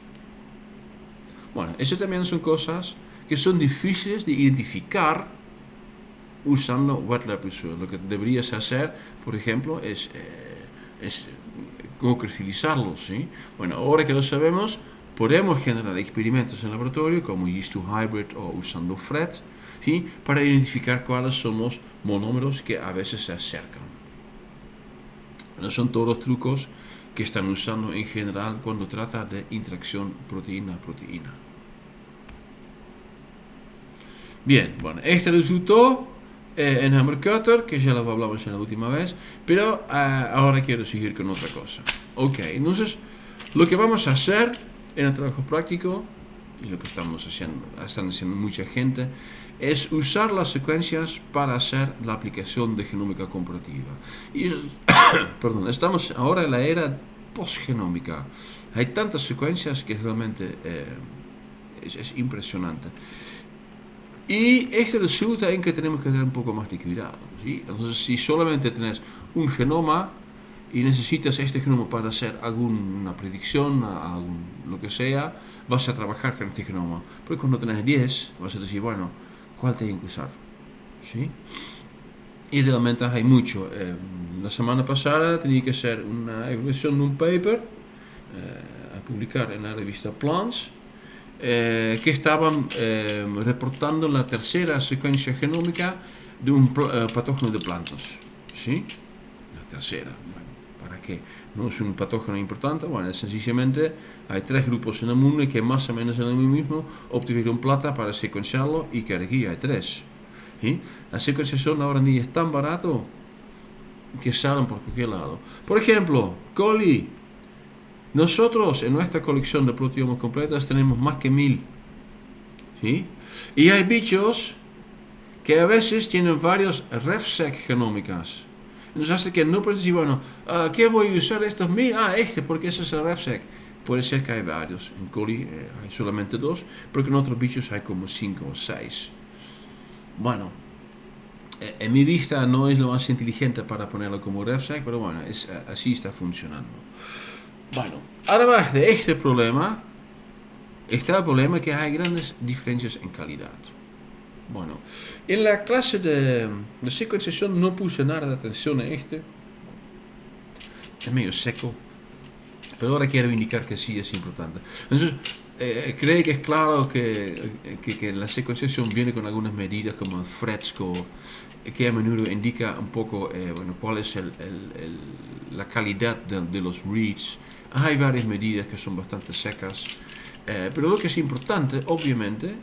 [SPEAKER 1] Bueno, esas también son cosas que son difíciles de identificar usando wet lab research. Lo que deberías hacer, por ejemplo, es co-cristalizarlos, ¿sí? Bueno, ahora que lo sabemos, podemos generar experimentos en laboratorio como yeast-to-hybrid o usando FRET, ¿sí?, para identificar cuáles son los monómeros que a veces se acercan. Bueno, son todos los trucos que están usando en general cuando trata de interacción proteína-proteína. Bien, bueno, este resultó en Hammer Cutter, que ya lo hablamos en la última vez, pero ahora quiero seguir con otra cosa. Ok, entonces lo que vamos a hacer en el trabajo práctico, y lo que están haciendo mucha gente, es usar las secuencias para hacer la aplicación de genómica comparativa. Y, perdón, estamos ahora en la era postgenómica. Hay tantas secuencias que realmente es impresionante. Y esto resulta en que tenemos que tener un poco más de cuidado, ¿sí? Entonces, si solamente tenés un genoma y necesitas este genoma para hacer alguna predicción, lo que sea, vas a trabajar con este genoma. Pero cuando tenés 10, vas a decir, bueno, ¿cuál tengo que usar? ¿Sí? Y realmente hay mucho. La semana pasada tenía que hacer una evaluación de un paper a publicar en la revista Plants, que estaban reportando la tercera secuencia genómica de un patógeno de plantas. ¿Sí? La tercera. Bueno, ¿para qué? No es un patógeno importante. Bueno, sencillamente hay 3 grupos en el mundo que más o menos en el mismo obtuvieron plata para secuenciarlo y que aquí hay 3. ¿Sí? La secuenciación ahora en día es tan barato que salen por cualquier lado. Por ejemplo, coli. Nosotros en nuestra colección de proteomas completas tenemos más que 1000. ¿Sí? Y hay bichos que a veces tienen varios RefSec genómicas. Entonces hace que no puedes decir, bueno, ¿qué voy a usar estos 1000? Porque ese es el RefSec. Puede ser que hay varios. En coli hay solamente 2, pero en otros bichos hay como 5 o 6. Bueno, en mi vista no es lo más inteligente para ponerlo como RefSec, pero bueno, así está funcionando. Bueno, además de este problema, está el problema que hay grandes diferencias en calidad. Bueno, en la clase de secuenciación no puse nada de atención a este. Es medio seco, pero ahora quiero indicar que sí es importante. Entonces, creo que es claro que la secuenciación viene con algunas medidas como el Phred score, que a menudo indica un poco cuál es la calidad de los reads. Hay varias medidas que son bastante secas, pero lo que es importante, obviamente,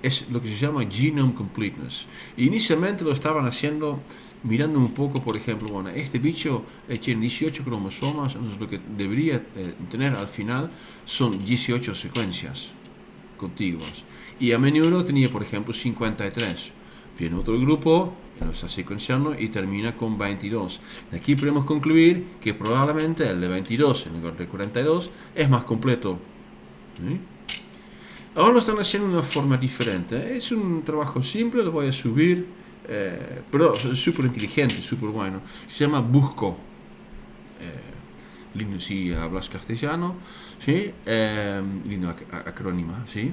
[SPEAKER 1] es lo que se llama genome completeness. Inicialmente lo estaban haciendo mirando un poco, por ejemplo, bueno, este bicho tiene 18 cromosomas, entonces lo que debería tener al final son 18 secuencias contiguas. Y a menudo tenía, por ejemplo, 53. Viene otro grupo, lo está secuenciando y termina con 22. De aquí podemos concluir que probablemente el de 22 en lugar de 42 es más completo. ¿Sí? Ahora lo están haciendo de una forma diferente. Es un trabajo simple, lo voy a subir, pero es súper inteligente, súper bueno. Se llama Busco. Lindo si hablas castellano, ¿sí? Lindo acrónima, ¿sí?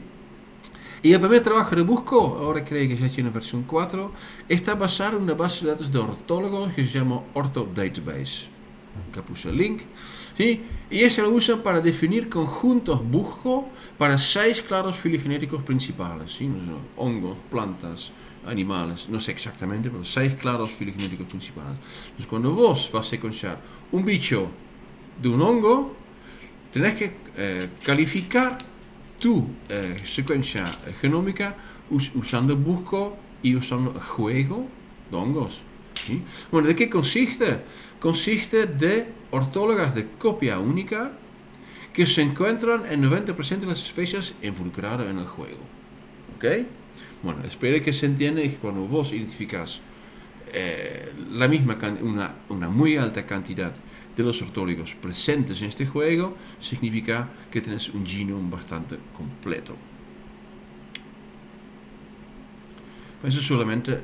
[SPEAKER 1] Y el primer trabajo de Busco, ahora creo que ya tiene versión 4, está basado en una base de datos de ortólogos que se llama OrthoDatabase. Acá puse el link. ¿Sí? Y eso lo usan para definir conjuntos Busco para 6 clados filogenéticos principales. ¿Sí? Hongos, plantas, animales, no sé exactamente, pero 6 clados filogenéticos principales. Entonces cuando vos vas a secuenciar un bicho de un hongo, tenés que calificar tu secuencia genómica usando Busco y usando el juego de hongos. ¿Sí? Bueno, ¿de qué consiste? Consiste de ortólogas de copia única que se encuentran en 90% de las especies involucradas en el juego. ¿Ok? Bueno, espero que se entienda que cuando vos identificas una muy alta cantidad de los ortólogos presentes en este juego, significa que tenés un genoma bastante completo. Eso es solamente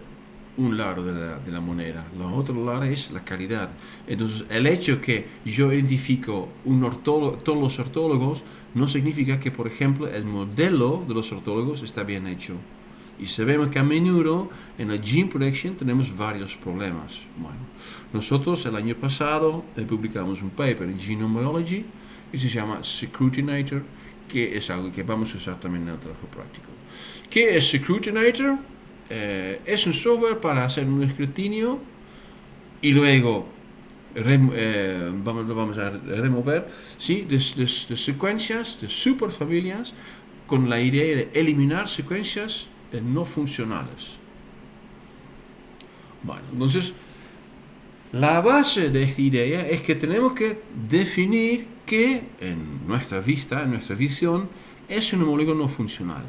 [SPEAKER 1] un lado de la moneda. El otro lado es la calidad. Entonces, el hecho que yo identifico todos los ortólogos no significa que, por ejemplo, el modelo de los ortólogos está bien hecho. Y sabemos que a menudo en la Gene Prediction tenemos varios problemas. Bueno, nosotros el año pasado publicamos un paper en Genome Biology que se llama Scrutinator, que es algo que vamos a usar también en el trabajo práctico. ¿Qué es Scrutinator? Es un software para hacer un escrutinio y luego vamos a remover, ¿sí? de secuencias, de superfamilias, con la idea de eliminar secuencias no funcionales. Bueno, entonces la base de esta idea es que tenemos que definir qué en nuestra visión es un homólogo no funcional.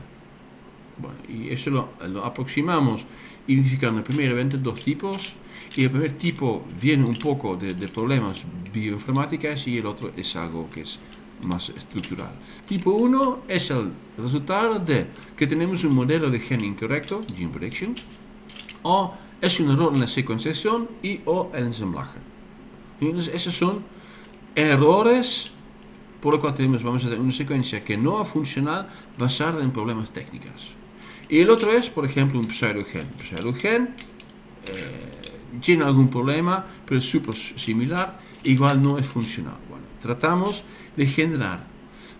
[SPEAKER 1] Bueno, y eso lo aproximamos identificando primeramente 2 tipos Y el primer tipo viene un poco de problemas bioinformáticos y el otro es algo que es más estructural. Tipo 1 es el resultado de que tenemos un modelo de gen incorrecto, gene prediction, o es un error en la secuenciación y o el ensamblaje. Y entonces esos son errores por lo cual vamos a tener una secuencia que no es funcional basada en problemas técnicos. Y el otro es, por ejemplo, un pseudogen. Un pseudogen tiene algún problema, pero es súper similar, igual no es funcional. Bueno, tratamos de generar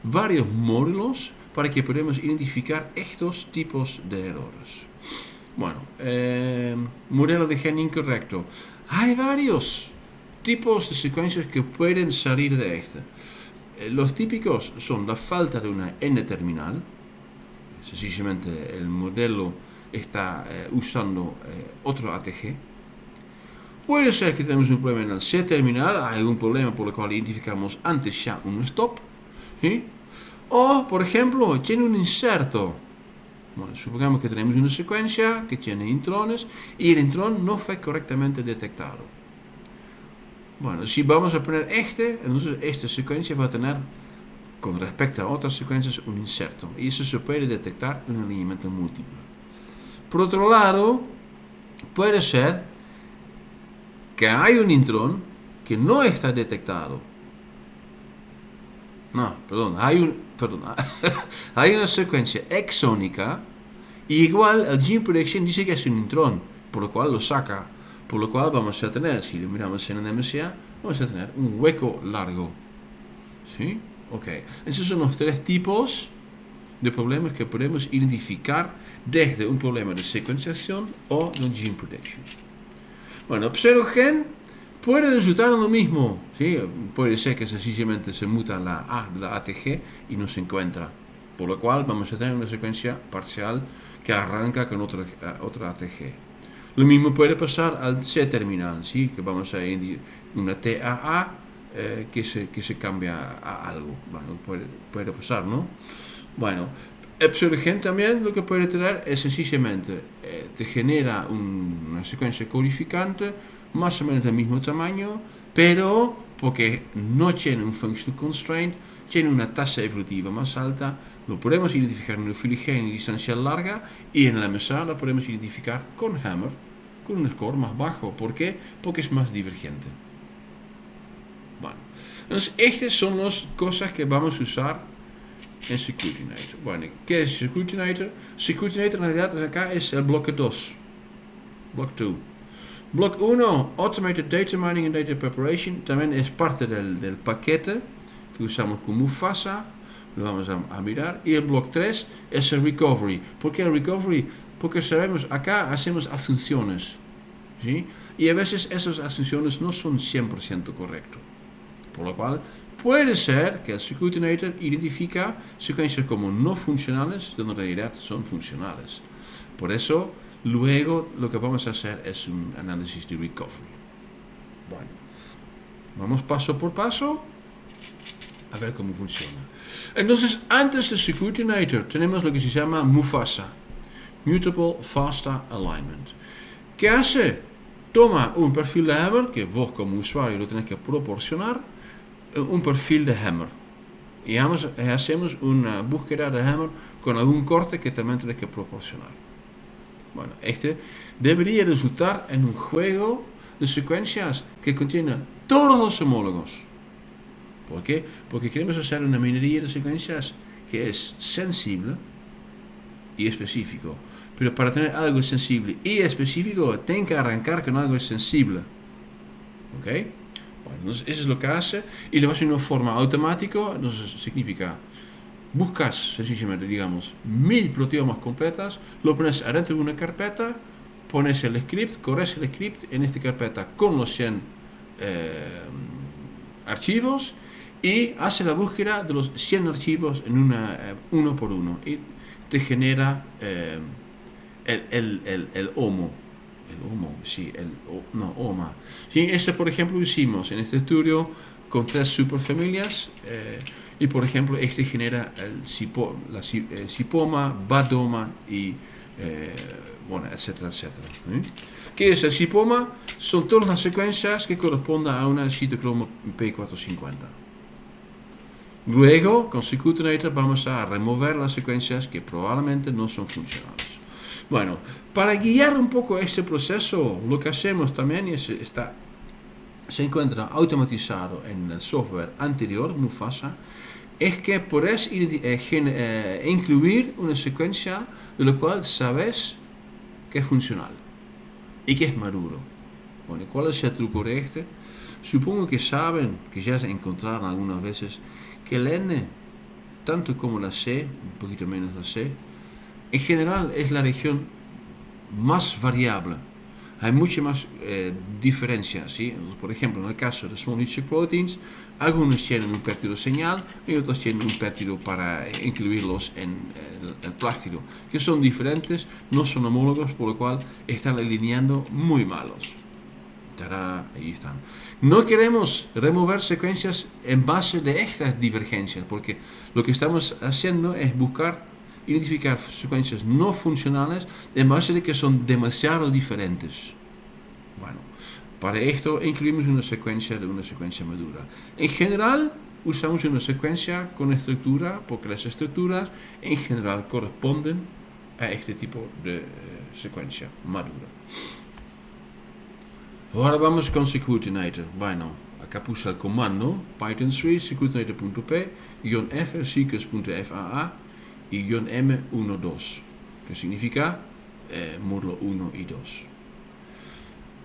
[SPEAKER 1] varios módulos para que podamos identificar estos tipos de errores. Bueno, modelo de gen incorrecto. Hay varios tipos de secuencias que pueden salir de este. Los típicos son la falta de una N-terminal. Sencillamente el modelo está usando otro ATG. Puede ser que tenemos un problema en el C-terminal, hay un problema por el cual identificamos antes ya un stop. ¿Sí? O, por ejemplo, tiene un inserto. Bueno, supongamos que tenemos una secuencia que tiene intrones y el intrón no fue correctamente detectado. Bueno, si vamos a poner entonces esta secuencia va a tener, con respecto a otras secuencias, un inserto. Y eso se puede detectar en un alineamiento múltiple. Por otro lado, puede ser que hay un intrón que no está detectado. No, perdón, hay una secuencia exónica y igual el gene prediction dice que es un intrón, por lo cual lo saca, por lo cual vamos a tener, si lo miramos en el MCA, vamos a tener un hueco largo. ¿Sí? Ok, esos son los tres tipos de problemas que podemos identificar desde un problema de secuenciación o de gene prediction. Bueno, pseudogen puede resultar en lo mismo, ¿sí? Puede ser que sencillamente se muta la A de la ATG y no se encuentra, por lo cual vamos a tener una secuencia parcial que arranca con otra ATG. Lo mismo puede pasar al C-terminal, ¿sí? Que vamos a ir una TAA que se cambia a algo. Bueno, puede pasar, ¿no? Bueno, el pseudogen también lo que puede tener es sencillamente te genera una secuencia codificante más o menos del mismo tamaño, pero porque no tiene un functional constraint, tiene una tasa evolutiva más alta, lo podemos identificar en el filigene en distancia larga y en la MSA lo podemos identificar con Hammer, con un score más bajo. ¿Por qué? Porque es más divergente. Bueno, entonces estas son las cosas que vamos a usar en Security-Nator. Bueno, ¿qué es Security-Nator? Security-Nator en realidad acá es el bloque 2. Block 2. Block 1, Automated Data Mining and Data Preparation, también es parte del paquete que usamos con Mufasa, lo vamos a mirar. Y el block 3 es el Recovery. ¿Por qué el Recovery? Porque sabemos, acá hacemos asunciones, ¿sí? Y a veces esas asunciones no son 100% correctas. Por lo cual, puede ser que el Security-Nator identifica secuencias como no funcionales, donde en realidad son funcionales. Por eso, luego lo que vamos a hacer es un análisis de recovery. Bueno, vamos paso por paso a ver cómo funciona. Entonces, antes de Security-Nator tenemos lo que se llama Mufasa, Mutable Faster Alignment. ¿Qué hace? Toma un perfil de Hammer, que vos como usuario lo tenés que proporcionar, un perfil de Hammer. Y hacemos una búsqueda de Hammer con algún corte que también tenés que proporcionar. Bueno, este debería resultar en un juego de secuencias que contiene todos los homólogos. ¿Por qué? Porque queremos hacer una minería de secuencias que es sensible y específico. Pero para tener algo sensible y específico, tiene que arrancar con algo sensible. ¿Ok? Bueno, entonces eso es lo que hace y lo hace de una forma automática. Entonces significa, buscas sencillamente, digamos, 1000 proteomas completas, lo pones adentro de una carpeta, pones el script, corres el script en esta carpeta con los 100 archivos y hace la búsqueda de los 100 archivos en uno por uno y te genera el OMO. El OMO, sí, OMA. Sí, eso por ejemplo hicimos en este estudio con 3 superfamilias y por ejemplo este genera el cipoma, badoma y bueno, etcétera, etcétera. ¿Qué es el cipoma? Son todas las secuencias que corresponden a una citocromo P450. Luego, con Security vamos a remover las secuencias que probablemente no son funcionales. Bueno, para guiar un poco este proceso, lo que hacemos también se encuentra automatizado en el software anterior, Mufasa, es que puedes incluir una secuencia de la cual sabes que es funcional y que es maduro. Bueno, ¿cuál es el truco de este? Supongo que saben, que ya se encontraron algunas veces, que el N, tanto como la C, un poquito menos la C, en general es la región más variable. Hay mucha más diferencia, ¿sí? Por ejemplo, en el caso de small chain proteins, algunos tienen un péptido señal y otros tienen un péptido para incluirlos en el plástido, que son diferentes, no son homólogos, por lo cual están alineando muy malos. ¡Tará! Ahí están. No queremos remover secuencias en base de estas divergencias, porque lo que estamos haciendo es identificar secuencias no funcionales en base de que son demasiado diferentes. Bueno, para esto incluimos una secuencia madura. En general, usamos una secuencia con estructura, porque las estructuras en general corresponden a este tipo de secuencia madura. Ahora vamos con Security-Nator. Bueno, acá puse el comando python 3 security-nator.p -f seekers.faa y -m12, que significa módulo 1 y 2.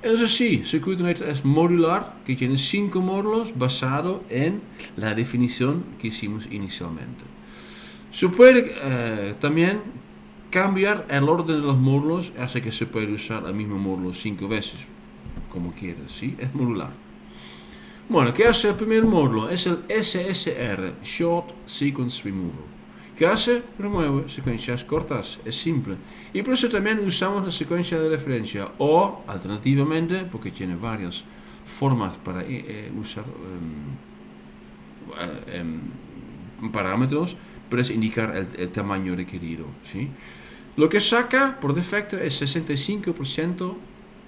[SPEAKER 1] Entonces sí, Security-Nator es modular, que tiene 5 módulos basado en la definición que hicimos inicialmente. Se puede también cambiar el orden de los módulos, así que se puede usar el mismo módulo 5 veces, como quieras, ¿sí? Es modular. Bueno, ¿qué hace el primer módulo? Es el SSR, Short Sequence Removal. ¿Qué hace? Remueve secuencias cortas, es simple. Y por eso también usamos la secuencia de referencia, o alternativamente, porque tiene varias formas para usar parámetros, puedes indicar el tamaño requerido, ¿sí? Lo que saca por defecto es 65%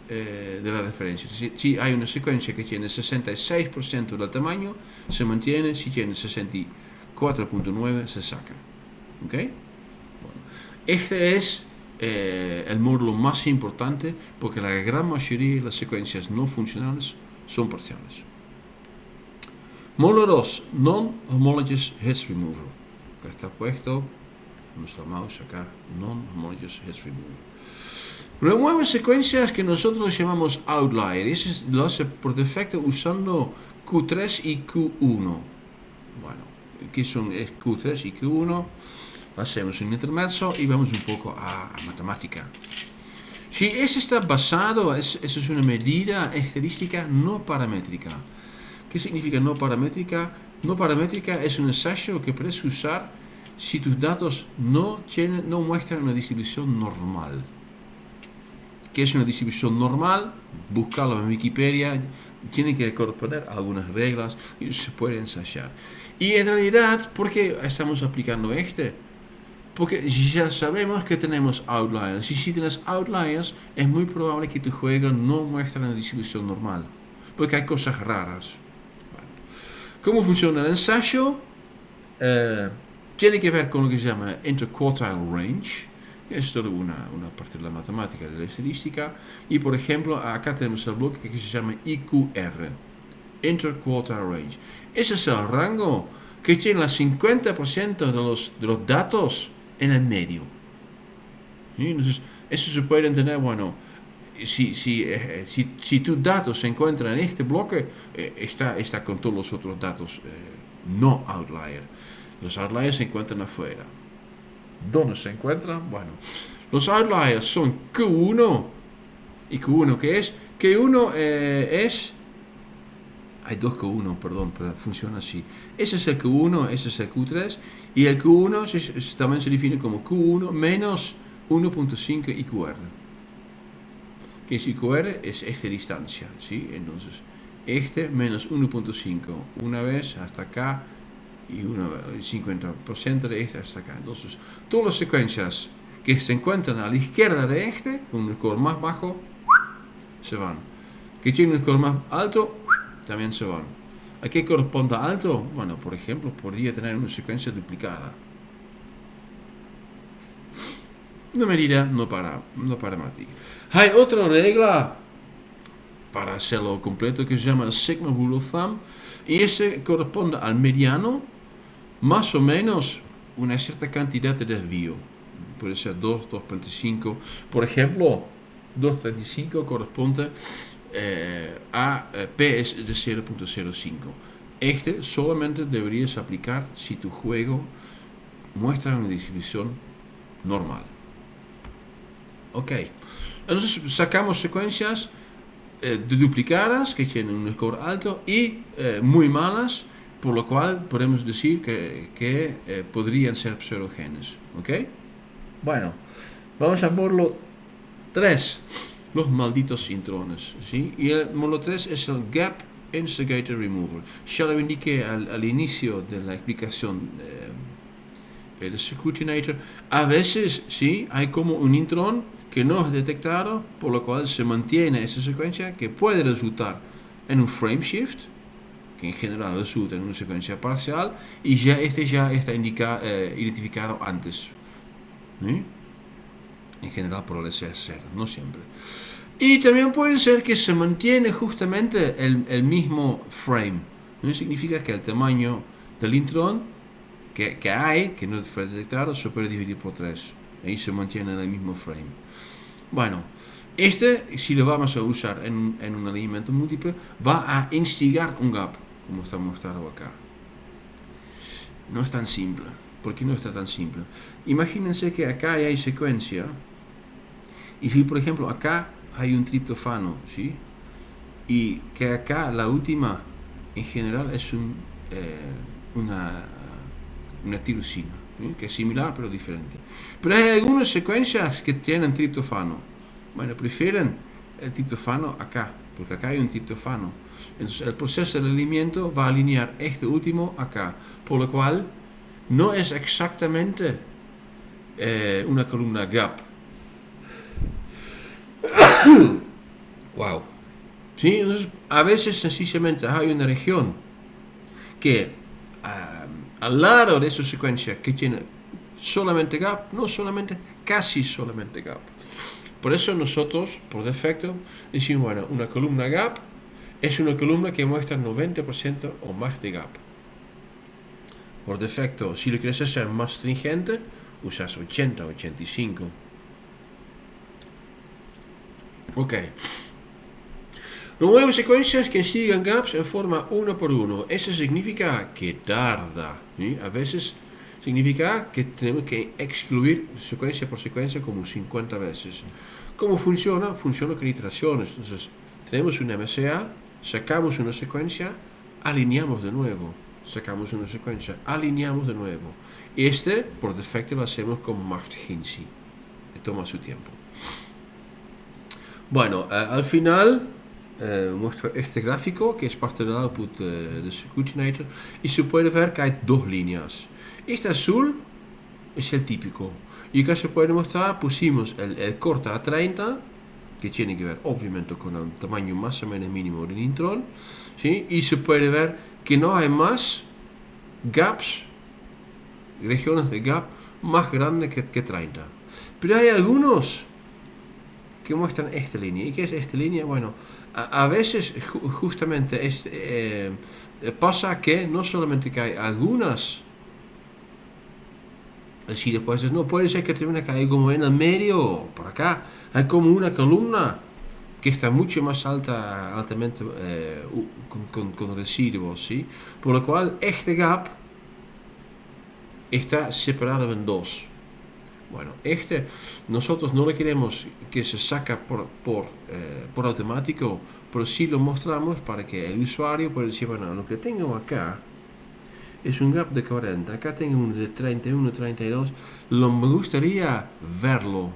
[SPEAKER 1] de la referencia. Si hay una secuencia que tiene 66% del tamaño, se mantiene. Si tiene 64.9, se saca. ¿Ok? Bueno, este es el módulo más importante, porque la gran mayoría de las secuencias no funcionales son parciales. Módulo 2, Non-Homologous Hits Removal. Acá está puesto nuestra mouse acá, Non-Homologous Hits Removal. Remueve secuencias que nosotros llamamos outlier. Eso lo hace por defecto usando Q3 y Q1. Bueno, aquí son Q3 y Q1. Hacemos un intermezzo y vamos un poco a matemática. Si eso está basado, eso es una medida estadística no paramétrica. ¿Qué significa no paramétrica? No paramétrica es un ensayo que puedes usar si tus datos no muestran una distribución normal. ¿Qué es una distribución normal? Buscarlo en Wikipedia, tiene que corresponder a algunas reglas y se puede ensayar. Y en realidad, ¿por qué estamos aplicando Porque ya sabemos que tenemos outliers. Y si tienes outliers, es muy probable que tu juego no muestre una distribución normal, porque hay cosas raras. Bueno, ¿cómo funciona el ensayo? Tiene que ver con lo que se llama interquartile range. Es toda una parte de la matemática, de la estadística. Y por ejemplo, acá tenemos el bloque que se llama IQR, Interquartile Range. Ese es el rango que tiene el 50% de los datos en el medio. ¿Sí? Entonces, eso se puede entender, bueno, si tus datos se encuentran en este bloque, está con todos los otros datos no outlier. Los outliers se encuentran afuera. ¿Dónde se encuentran? Bueno, los outliers son Q1. ¿Y Q1 qué es? Q1 es... Hay dos Q1, perdón, pero funciona así. Ese es el Q1, ese es el Q3. Y el Q1 también se define como Q1 menos 1.5 IQR. Que es IQR es esta distancia, ¿sí? Entonces, menos 1.5 una vez hasta acá, y 50% de esta hasta acá. Entonces, todas las secuencias que se encuentran a la izquierda de este, con un score más bajo, se van. Que tienen un score más alto, también se van. ¿A qué corresponde alto? Bueno, por ejemplo, podría tener una secuencia duplicada. Una medida no paramétrica. Hay otra regla para hacerlo completo que se llama el Sigma Rule of Thumb, y ese corresponde al mediano, más o menos una cierta cantidad de desvío. Puede ser 2, 2.5. Por ejemplo, 2.35 corresponde a PS de 0.05. Este solamente deberías aplicar si tu juego muestra una distribución normal. Ok, entonces sacamos secuencias duplicadas que tienen un score alto y muy malas, por lo cual podemos decir que podrían ser pseudogenes. ¿Ok? Bueno, vamos a módulo 3, los malditos intrones. ¿Sí? Y el módulo 3 es el Gap Instigator Remover. Ya lo indiqué al inicio de la explicación del Scrutinator. A veces, ¿sí? Hay como un intron que no es detectado, por lo cual se mantiene esa secuencia que puede resultar en un frame shift, que en general resulta en una secuencia parcial, y ya está identificado antes. ¿Sí? En general por el SSR, no siempre. Y también puede ser que se mantiene justamente el mismo frame. ¿No? Significa que el tamaño del intron que hay, que no fue detectado, se puede dividir por 3. Ahí se mantiene en el mismo frame. Bueno, si lo vamos a usar en un alineamiento múltiple, va a instigar un gap, como está mostrado acá. No es tan simple. ¿Por qué no está tan simple? Imagínense que acá hay secuencia, y si por ejemplo acá hay un triptofano, ¿sí? Y que acá la última en general es una tirosina, ¿sí? Que es similar pero diferente. Pero hay algunas secuencias que tienen triptofano. Bueno, prefieren el triptofano acá, porque acá hay un triptofano. Entonces el proceso de alineamiento va a alinear este último acá, por lo cual no es exactamente una columna gap. Wow. ¿Sí? Entonces, a veces sencillamente hay una región que al lado de esa secuencia que tiene solamente gap, no solamente, casi solamente gap. Por eso nosotros, por defecto, decimos, bueno, una columna gap es una columna que muestra 90% o más de gap. Por defecto, si lo quieres hacer más stringente, usas 80, 85. Ok. Luego secuencias que sigan gaps en forma 1 por 1. Eso significa que tarda. ¿Sí? A veces significa que tenemos que excluir secuencia por secuencia como 50 veces. ¿Cómo funciona? Funciona con iteraciones. Entonces, tenemos una MCA, sacamos una secuencia, alineamos de nuevo. Sacamos una secuencia, alineamos de nuevo. Por defecto, lo hacemos con Maft-Hinsi. Toma su tiempo. Bueno, al final muestro este gráfico que es parte del output de Scrutinator, y se puede ver que hay dos líneas. Este azul es el típico, y acá se puede mostrar, pusimos el corta a 30, que tiene que ver obviamente con el tamaño más o menos mínimo del intron, ¿sí? Y se puede ver que no hay más gaps, regiones de gap más grandes que 30, pero hay algunos que muestran esta línea. ¿Y qué es esta línea? Bueno, a veces justamente pasa que no solamente que hay algunas, así después no puede ser que termine que hay como en el medio, por acá, hay como una columna que está mucho más altamente con residuos, ¿sí? Por lo cual este gap está separado en dos. Bueno, nosotros no lo queremos que se saca por automático, pero sí lo mostramos para que el usuario pueda decir, bueno, lo que tengo acá es un gap de 40, acá tengo uno de 31, 32, me gustaría verlo.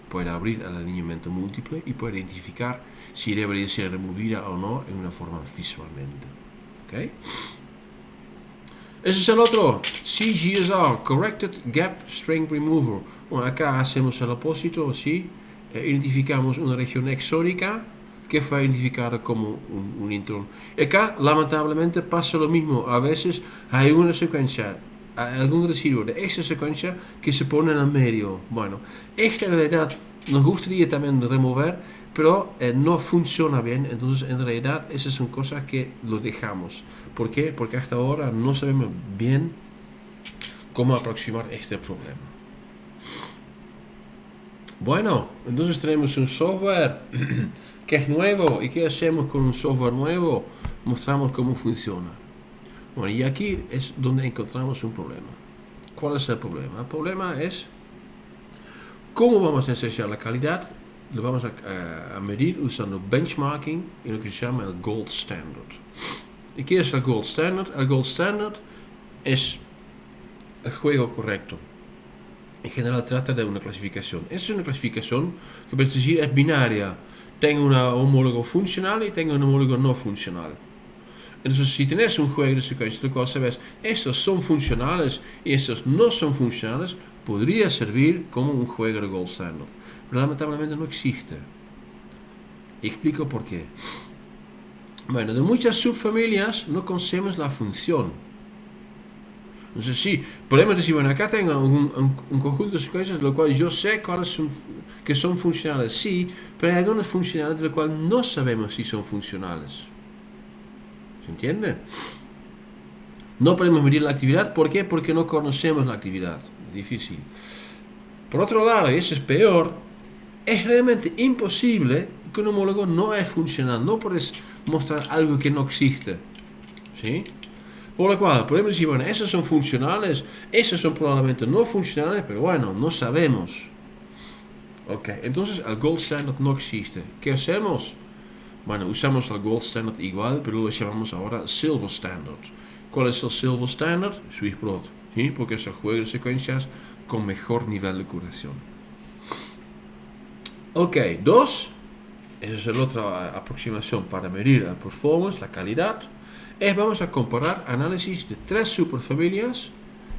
[SPEAKER 1] Puede abrir el alineamiento múltiple y puede identificar si debería ser removida o no en una forma visualmente. ¿Okay? Ese es el otro, CGSR, Corrected Gap Strength Remover. Bueno, acá hacemos el opósito, ¿sí? Identificamos una región exótica que fue identificada como un intrón. Acá, lamentablemente, pasa lo mismo. A veces hay una secuencia, algún residuo de esa secuencia que se pone en el medio. Bueno, esta en realidad nos gustaría también remover, pero no funciona bien. Entonces, en realidad, esas son cosas que lo dejamos. ¿Por qué? Porque hasta ahora no sabemos bien cómo aproximar este problema. Bueno, entonces tenemos un software que es nuevo. ¿Y qué hacemos con un software nuevo? Mostramos cómo funciona. Bueno, y aquí es donde encontramos un problema. ¿Cuál es el problema? El problema es cómo vamos a ensayar la calidad. Lo vamos a medir usando benchmarking en lo que se llama el Gold Standard. ¿Y qué es el Gold Standard? El Gold Standard es el juego correcto. En general trata de una clasificación. Es una clasificación que puede decir es binaria. Tengo un homólogo funcional y tengo un homólogo no funcional. Entonces, si tenés un juego de secuencias en el cual sabes estos son funcionales y estos no son funcionales, podría servir como un juego de Gold Standard. Pero lamentablemente no existe. Explico por qué. Bueno, de muchas subfamilias no conocemos la función. Entonces sí, podemos decir, bueno, acá tengo un conjunto de secuencias de lo cual yo sé cuáles son, que son funcionales, sí, pero hay algunas funcionales de lo cual no sabemos si son funcionales. ¿Se entiende? No podemos medir la actividad, ¿por qué? Porque no conocemos la actividad. Difícil. Por otro lado, y eso es peor, es realmente imposible que un homólogo no es funcional. No puedes mostrar algo que no existe. ¿Sí? Por lo cual, podemos decir, bueno, esos son funcionales, esos son probablemente no funcionales, pero bueno, no sabemos. Ok, entonces el Gold Standard no existe. ¿Qué hacemos? Bueno, usamos el Gold Standard igual, pero lo llamamos ahora Silver Standard. ¿Cuál es el Silver Standard? SwissProt, ¿sí? Porque es el juego de secuencias con mejor nivel de curación. Ok, 2. Esa es la otra aproximación para medir la performance, la calidad. Vamos a comparar análisis de 3 superfamilias,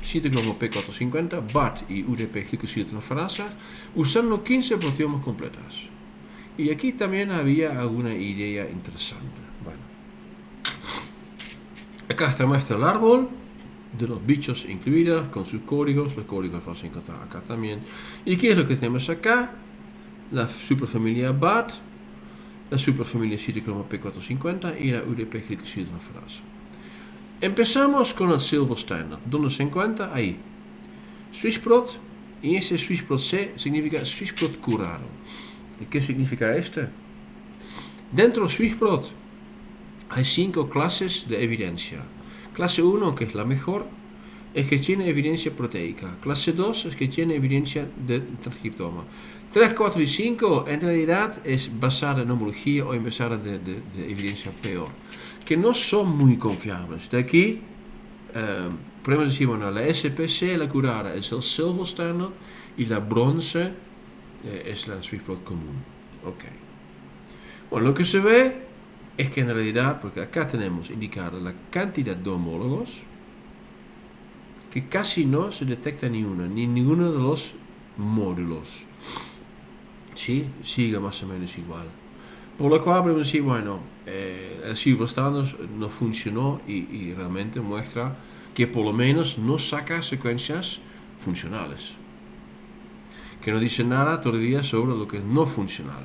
[SPEAKER 1] citocromo P450, BAT y UDP glicosilitransferasa, usando 15 proteomas completas. Y aquí también había alguna idea interesante. Bueno, acá está muestra el árbol de los bichos incluidos con sus códigos. Los códigos los vas a encontrar acá también. ¿Y qué es lo que tenemos acá? La superfamilia BAT, la superfamilia citocromo P450 y la UDP glicosilitransferasa. Empezamos con el Silver Standard, donde se encuentra ahí SwissProt, y ese SwissProt C significa SwissProt curado. ¿Y qué significa este? Dentro de SwissProt hay 5 clases de evidencia. Clase 1, que es la mejor, es que tiene evidencia proteica. Clase 2 es que tiene evidencia de transcriptoma. 3, 4 y 5 en realidad es basada en homología o en basada de evidencia peor, que no son muy confiables. De aquí podemos decir, bueno, la SPC, la curada, es el Silver Standard y la bronce es la SwissProt común. Ok. Bueno, lo que se ve es que en realidad, porque acá tenemos indicada la cantidad de homólogos, que casi no se detecta ni ninguno de los módulos. Sí, sigue más o menos igual. Por lo cual podemos decir, bueno, el Silver Standard no funcionó y realmente muestra que por lo menos no saca secuencias funcionales. Que no dice nada todavía sobre lo que es no funcional.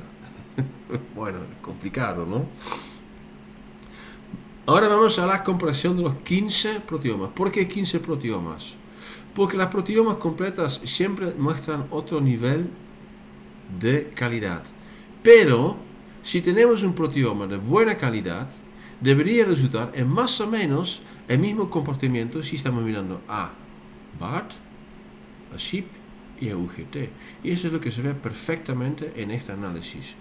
[SPEAKER 1] Bueno, complicado, ¿no? Ahora vamos a la comparación de los 15 proteomas. ¿Por qué 15 proteomas? Porque las proteomas completas siempre muestran otro nivel de calidad. Pero, si tenemos un proteoma de buena calidad, debería resultar en más o menos el mismo comportamiento si estamos mirando a BAT, a SHIP y a UGT. Y eso es lo que se ve perfectamente en este análisis.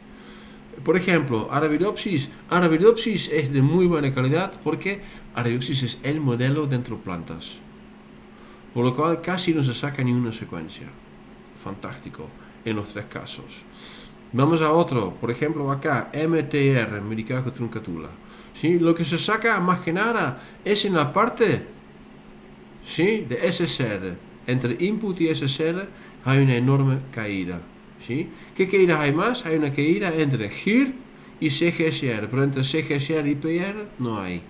[SPEAKER 1] Por ejemplo, Arabidopsis. Arabidopsis es de muy buena calidad porque Arabidopsis es el modelo dentro de plantas. Por lo cual casi no se saca ni una secuencia. Fantástico en los 3 casos. Vamos a otro. Por ejemplo, acá, MTR, Medicago truncatula. ¿Sí? Lo que se saca más que nada es en la parte ¿sí? De SSR. Entre input y SSR hay una enorme caída, ¿sí? ¿Qué caída hay más? Hay una caída entre GIR y CGSR, pero entre CGSR y PR no hay,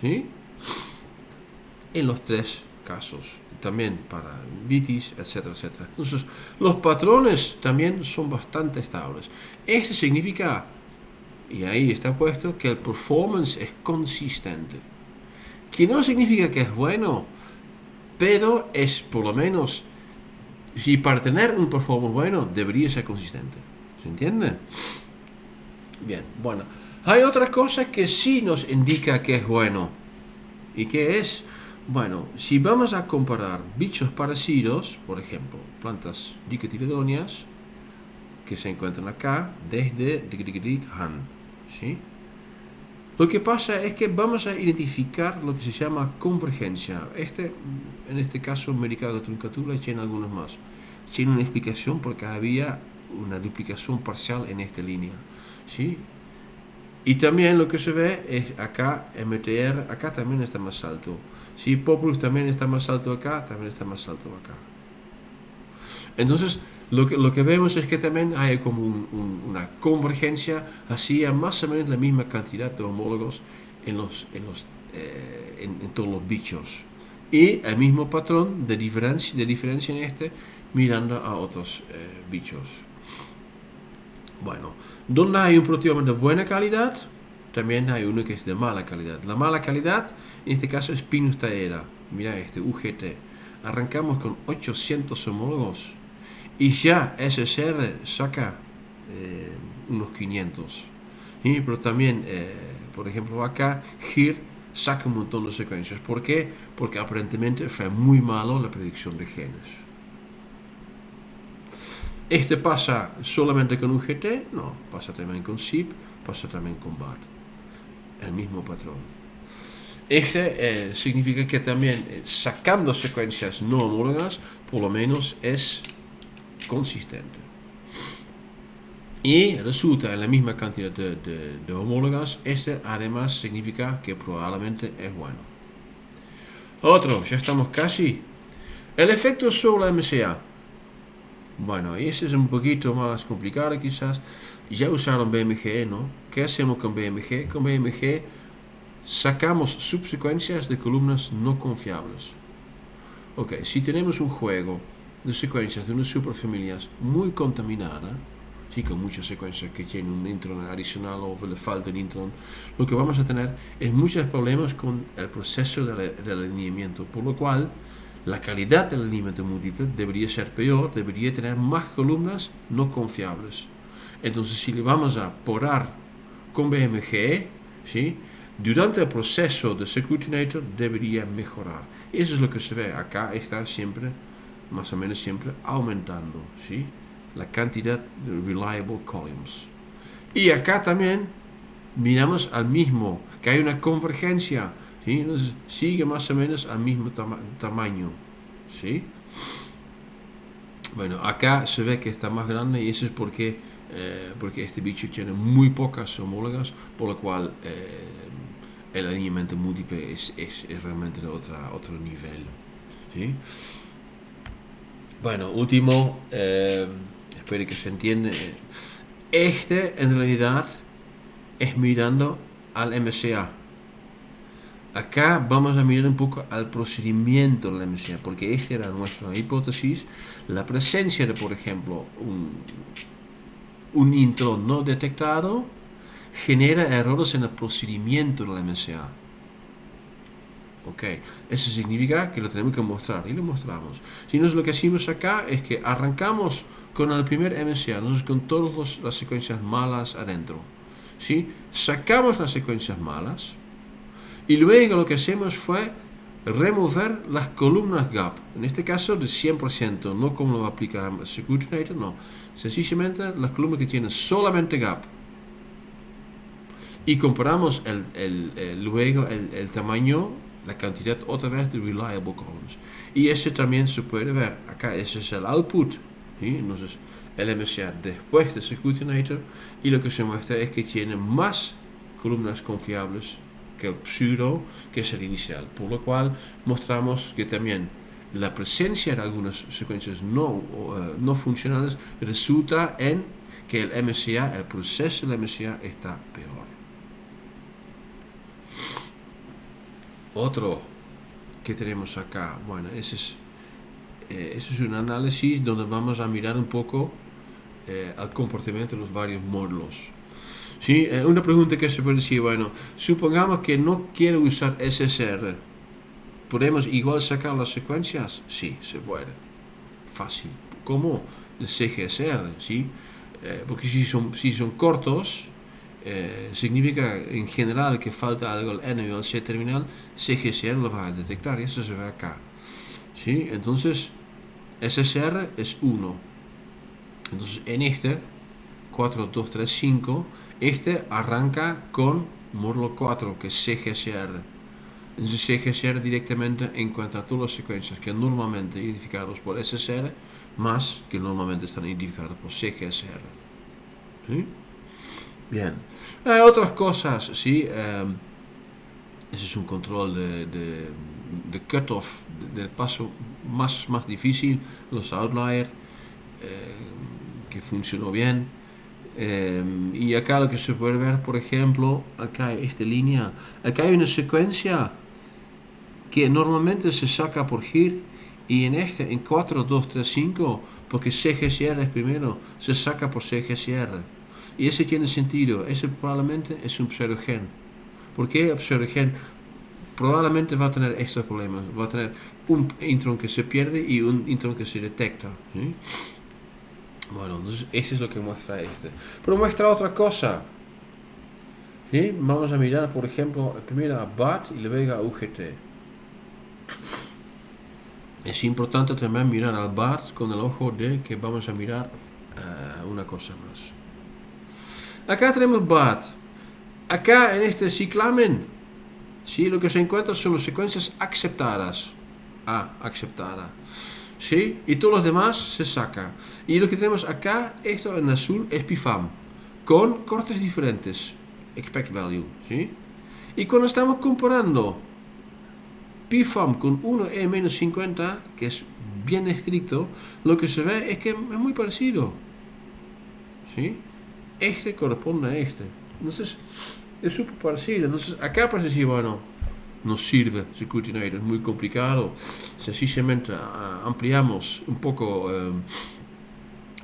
[SPEAKER 1] ¿sí? En los tres casos, también para vitis, etcétera, etcétera. Entonces, los patrones también son bastante estables. Esto significa, y ahí está puesto, que el performance es consistente. Que no significa que es bueno, pero es por lo menos, si para tener un performance bueno, debería ser consistente. ¿Se entiende? Bien, bueno. Hay otra cosa que sí nos indica que es bueno. ¿Y qué es? Bueno, si vamos a comparar bichos parecidos, por ejemplo, plantas dicotiledóneas, que se encuentran acá, desde Han, ¿sí? Lo que pasa es que vamos a identificar lo que se llama convergencia. En este caso, Mericado de Truncatura, tiene algunos más. Tiene una explicación porque había una duplicación parcial en esta línea, ¿sí? Y también lo que se ve es acá, MTR, acá también está más alto. Si Populus también está más alto acá, también está más alto acá. Entonces, lo que vemos es que también hay como una convergencia hacia más o menos la misma cantidad de homólogos en todos los bichos. Y el mismo patrón de diferencia en mirando a otros bichos. Bueno, donde hay un proteoma de buena calidad, también hay uno que es de mala calidad. La mala calidad, en este caso, es Pinus taera. Mira UGT. Arrancamos con 800 homólogos y ya SSR saca unos 500. ¿Sí? Pero también, por ejemplo, acá GIR saca un montón de secuencias. ¿Por qué? Porque aparentemente fue muy malo la predicción de genes. ¿Este pasa solamente con UGT? No, pasa también con SIP, pasa también con BART. El mismo patrón. Significa que también sacando secuencias no homólogas, por lo menos es consistente. Y resulta en la misma cantidad de homólogas. Además significa que probablemente es bueno. Otro, ya estamos casi. El efecto sobre la MCA. Bueno, ese es un poquito más complicado quizás. Ya usaron BMG, ¿no? ¿Qué hacemos con BMG? Con BMG sacamos subsecuencias de columnas no confiables. Ok, si tenemos un juego de secuencias de unas superfamilias muy contaminada, sí, con muchas secuencias que tienen un intron adicional o le falta un intron, lo que vamos a tener es muchos problemas con el proceso del alineamiento, por lo cual la calidad del alineamiento múltiple debería ser peor, debería tener más columnas no confiables. Entonces, si le vamos a porar con BMG, ¿sí?, durante el proceso de Security-Nator debería mejorar. Eso es lo que se ve. Acá está siempre, más o menos siempre, aumentando, ¿sí?, la cantidad de reliable columns. Y acá también miramos al mismo, que hay una convergencia, ¿sí? Entonces sigue más o menos al mismo tamaño, ¿sí? Bueno, acá se ve que está más grande y eso es porque este bicho tiene muy pocas homólogas, por lo cual el alineamiento múltiple es realmente de otro nivel, ¿sí? Bueno, último, espero que se entienda. En realidad es mirando al MCA. Acá vamos a mirar un poco al procedimiento del MCA, porque esta era nuestra hipótesis. La presencia de, por ejemplo, un intron no detectado genera errores en el procedimiento del MCA. Ok, eso significa que lo tenemos que mostrar y lo mostramos. Si no, lo que hacemos acá es que arrancamos con el primer MCA, entonces con todas las secuencias malas adentro, ¿sí? Sacamos las secuencias malas y luego lo que hacemos fue remover las columnas gap, en este caso de 100%, no como lo aplica Security-Nator, no, sencillamente las columnas que tienen solamente gap. Y comparamos luego el tamaño, la cantidad otra vez de reliable columns. Y ese también se puede ver acá, ese es el output, ¿sí? Entonces el MCA después de Security-Nator, y lo que se muestra es que tiene más columnas confiables que el pseudo, que es el inicial. Por lo cual mostramos que también la presencia de algunas secuencias no funcionales resulta en que el MCA, el proceso del MCA está peor. Otro que tenemos acá, bueno, ese es un análisis donde vamos a mirar un poco al comportamiento de los varios módulos. ¿Sí? Una pregunta que se puede decir, bueno, supongamos que no quiero usar SSR, ¿podemos igual sacar las secuencias? Sí, se puede. Fácil. ¿Cómo? De CGSR, ¿sí? Porque si son cortos, significa en general que falta algo al N o al C terminal, CGSR lo va a detectar y eso se ve acá. ¿Sí? Entonces, SSR es 1. Entonces, en este 4, 2, 3, 5, este arranca con módulo 4, que es CGSR. Entonces, CGSR directamente encuentra todas las secuencias que normalmente identificados por SSR, más que normalmente están identificadas por CGSR. ¿Sí? Bien. Otras cosas, ¿sí? Ese es un control de cutoff, del paso más difícil, los outliers, que funcionó bien. Y acá lo que se puede ver, por ejemplo, acá hay esta línea, acá hay una secuencia que normalmente se saca por GIR, y en 4, 2, 3, 5, porque CGSR es primero, se saca por CGSR. Y ese tiene sentido, ese probablemente es un pseudogen. ¿Por qué el pseudogen? Probablemente va a tener estos problemas, va a tener un intron que se pierde y un intron que se detecta. ¿Sí? Bueno, entonces eso es lo que muestra este. Pero muestra otra cosa. ¿Sí? Vamos a mirar, por ejemplo, primero a BAT y luego a UGT. Es importante también mirar al BAT con el ojo de que vamos a mirar una cosa más. Acá tenemos BAT. Acá en este ciclamen, ¿sí? Lo que se encuentra son las secuencias aceptadas. Aceptada. ¿Sí? Y todos los demás se saca. Y lo que tenemos acá, esto en azul, es PIFAM, con cortes diferentes, expect value. ¿Sí? Y cuando estamos comparando PIFAM con 1E-50, que es bien estricto, lo que se ve es que es muy parecido. ¿Sí? Este corresponde a este. Entonces, es súper parecido. Entonces, acá parece decir, bueno, no sirve Security-Nator, es muy complicado. Sencillamente ampliamos un poco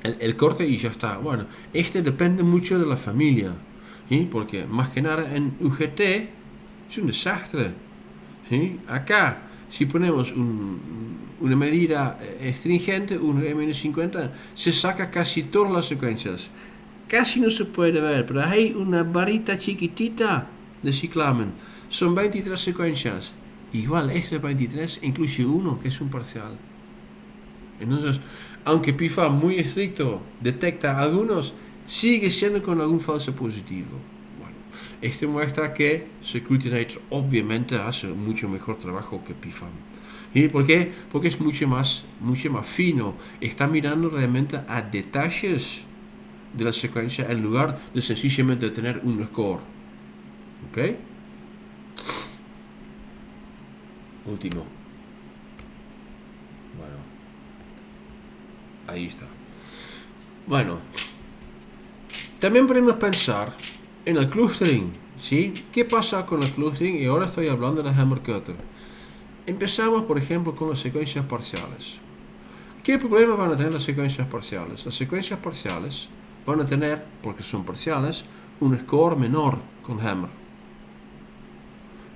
[SPEAKER 1] el corte y ya está. Bueno, este depende mucho de la familia, ¿sí? Porque más que nada en UGT es un desastre, ¿sí? Acá, si ponemos una medida stringente, 1E-50, se saca casi todas las secuencias. Casi no se puede ver, pero hay una varita chiquitita de ciclamen. Son 23 secuencias. Igual, este 23 incluye uno que es un parcial. Entonces, aunque PIFAM muy estricto detecta algunos, sigue siendo con algún falso positivo. Bueno, este muestra que Security-Nator obviamente hace mucho mejor trabajo que PIFAM. ¿Y por qué? Porque es mucho más fino. Está mirando realmente a detalles de la secuencia en lugar de sencillamente tener un score. ¿Ok? Último. Bueno. Ahí está. Bueno. También podemos pensar en el clustering. ¿Sí? ¿Qué pasa con el clustering? Y ahora estoy hablando de Hammer Cutter. Empezamos, por ejemplo, con las secuencias parciales. ¿Qué problemas van a tener las secuencias parciales? Las secuencias parciales van a tener, porque son parciales, un score menor con Hammer,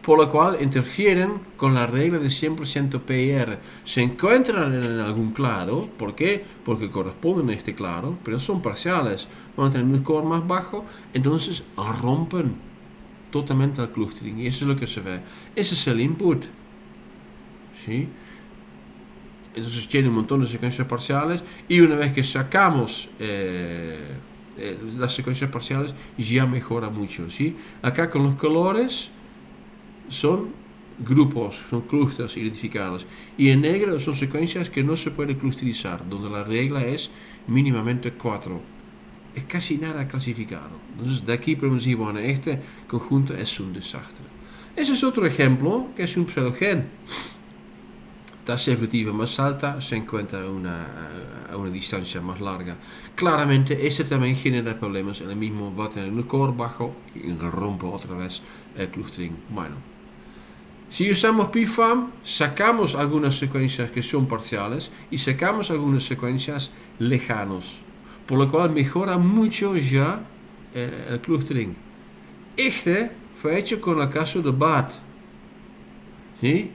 [SPEAKER 1] por lo cual interfieren con la regla de 100% PIR. Se encuentran en algún claro. ¿Por qué? Porque corresponden a este claro, pero son parciales, van a tener un score más bajo, entonces rompen totalmente el clustering, y eso es lo que se ve. Ese es el input, ¿sí? Entonces tiene un montón de secuencias parciales, y una vez que sacamos las secuencias parciales, ya mejora mucho, ¿sí? Acá con los colores son grupos, son clústeres identificados, y en negro son secuencias que no se puede clusterizar, donde la regla es mínimamente 4. Es casi nada clasificado. Entonces de aquí podemos decir, bueno, este conjunto es un desastre. Ese es otro ejemplo que es un pseudogen. Tasa evolutiva más alta se encuentra a una distancia más larga. Claramente, ese también genera problemas en el mismo wat en el core bajo y rompe otra vez el clustering. Bueno, si usamos PFAM, sacamos algunas secuencias que son parciales y sacamos algunas secuencias lejanos, por lo cual mejora mucho ya el clustering. Este fue hecho con el caso de BAT, ¿sí?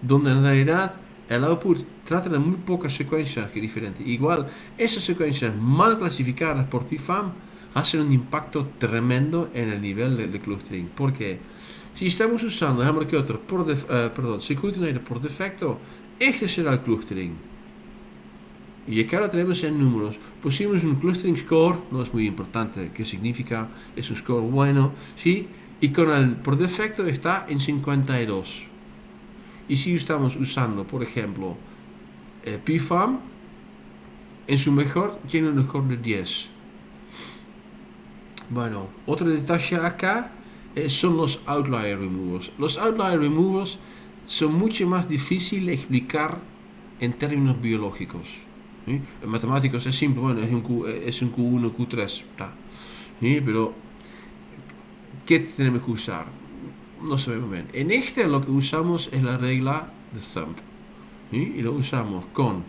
[SPEAKER 1] Donde en realidad el output trata de muy pocas secuencias que diferentes. Igual, esas secuencias mal clasificadas por PFAM hacen un impacto tremendo en el nivel de clustering. Porque si estamos usando Hammer Cutter Security por defecto, este será el clustering. Y acá lo tenemos en números. Pusimos un clustering score, no es muy importante qué significa, es un score bueno, ¿sí? Y con el por defecto está en 52. Y si estamos usando, por ejemplo, PFAM, en su mejor tiene un score de 10. Bueno, otro detalle acá son los outlier removers. Los outlier removers son mucho más difíciles de explicar en términos biológicos. ¿Sí? En matemáticos es simple, bueno, es un Q1, Q3, ¿sí? Pero ¿qué tenemos que usar? No sabemos bien. En este lo que usamos es la regla de thumb, ¿sí? Y lo usamos con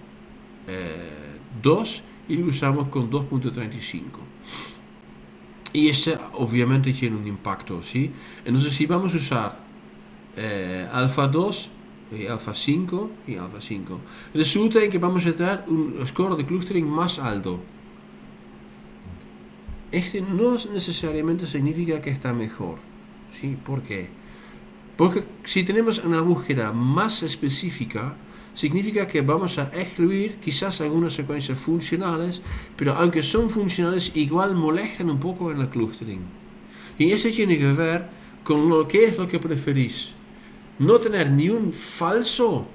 [SPEAKER 1] 2 y lo usamos con 2.35. Y ese obviamente tiene un impacto, ¿sí? Entonces si vamos a usar alfa 2 y alfa 5 y alfa 5, resulta en que vamos a tener un score de clustering más alto. Este no necesariamente significa que está mejor, ¿sí? ¿Por qué? Porque si tenemos una búsqueda más específica, significa que vamos a excluir quizás algunas secuencias funcionales, pero aunque son funcionales, igual molestan un poco en el clustering. Y eso tiene que ver con qué es lo que preferís. No tener ni un falso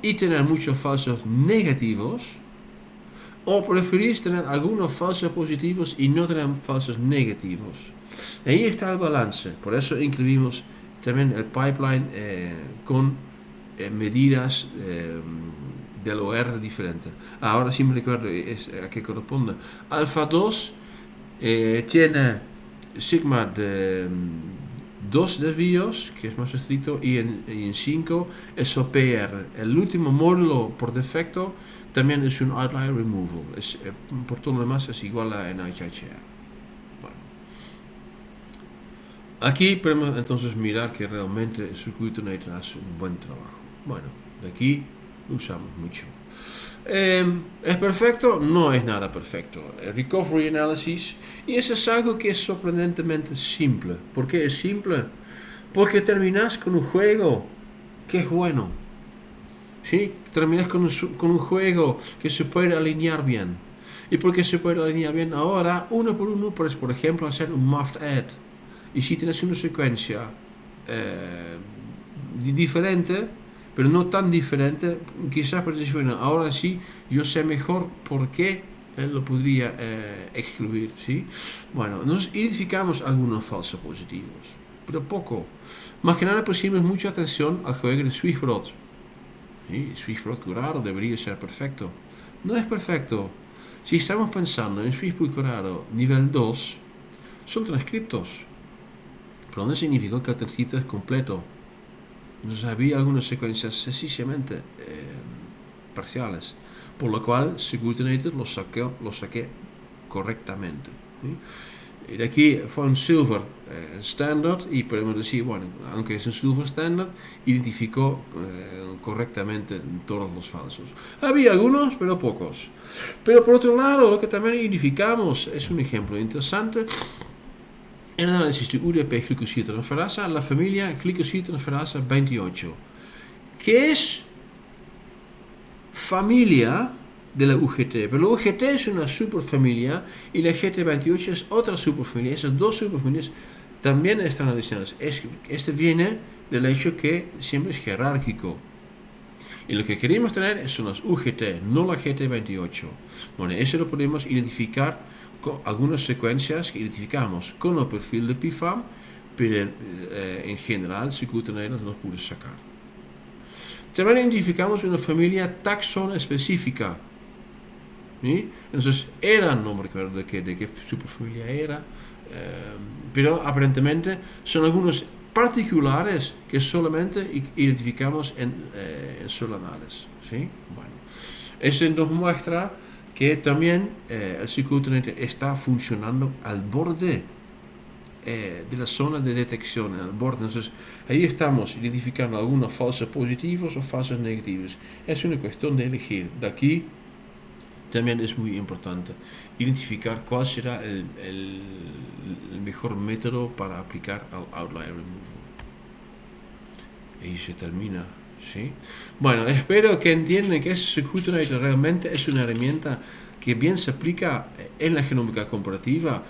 [SPEAKER 1] y tener muchos falsos negativos, o preferís tener algunos falsos positivos y no tener falsos negativos. Ahí está el balance. Por eso incluimos también el pipeline con medidas del OR diferente. Ahora sí me recuerdo a qué corresponde. Alfa 2 tiene sigma de 2 desvíos, que es más estricto, y en 5 es OPR. El último módulo por defecto también es un outlier removal. Por todo lo demás es igual a NHHR. Aquí podemos entonces mirar que realmente el Circuitonator hace un buen trabajo. Bueno, de aquí lo usamos mucho. ¿Es perfecto? No es nada perfecto. El Recovery Analysis, y eso es algo que es sorprendentemente simple. ¿Por qué es simple? Porque terminas con un juego que es bueno. ¿Sí? Terminas con un juego que se puede alinear bien. ¿Y por qué se puede alinear bien? Ahora, uno por uno, puedes, por ejemplo, hacer un muffed add. Y si tienes una secuencia diferente, pero no tan diferente, quizás puedes decir, bueno, ahora sí, yo sé mejor por qué lo podría excluir, ¿sí? Bueno, entonces identificamos algunos falsos positivos, pero poco. Más que nada pusimos mucha atención al juego de Swiftbrot. ¿Sí? Swiftbrot curado debería ser perfecto. No es perfecto. Si estamos pensando en Swiftbrot curado nivel 2, son transcriptos. Pero no significó que el transcripto es completo. Entonces había algunas secuencias sencillamente parciales, por lo cual Securitonator lo saqué correctamente, ¿sí? Y de aquí fue un Silver Standard, y podemos decir, bueno, aunque es un Silver Standard, identificó correctamente todos los falsos. Había algunos, pero pocos. Pero por otro lado, lo que también identificamos es un ejemplo interesante. En el análisis de UDP glucosyltransferasa, la familia glucosyltransferasa 28, que es familia de la UGT, pero la UGT es una superfamilia y la GT28 es otra superfamilia. Esas dos superfamilias también están adicionadas. Este viene del hecho que siempre es jerárquico. Y lo que queremos tener son las UGT, no la GT28. Bueno, eso lo podemos identificar con algunas secuencias que identificamos con el perfil de PFAM, pero en general Security Nederland nos puede sacar. También identificamos una familia taxon específica. ¿Sí? Entonces no me recuerdo de qué superfamilia era, pero aparentemente son algunos particulares que solamente identificamos en solanales. ¿Sí? Bueno, eso nos muestra que también el Security Network está funcionando al borde de la zona de detección, al borde. Entonces ahí estamos identificando algunos falsos positivos o falsos negativos. Es una cuestión de elegir. De aquí también es muy importante identificar cuál será el mejor método para aplicar al outlier removal. Y se termina, ¿sí? Bueno, espero que entiendan que Security Network realmente es una herramienta que bien se aplica en la genómica comparativa.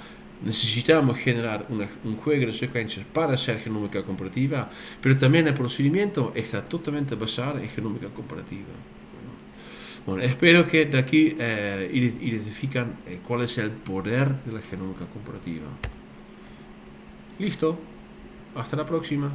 [SPEAKER 1] Necesitamos generar un juego de secuencias para hacer genómica comparativa, pero también el procedimiento está totalmente basado en genómica comparativa. Bueno, espero que de aquí identifican cuál es el poder de la genómica comparativa. Listo, hasta la próxima.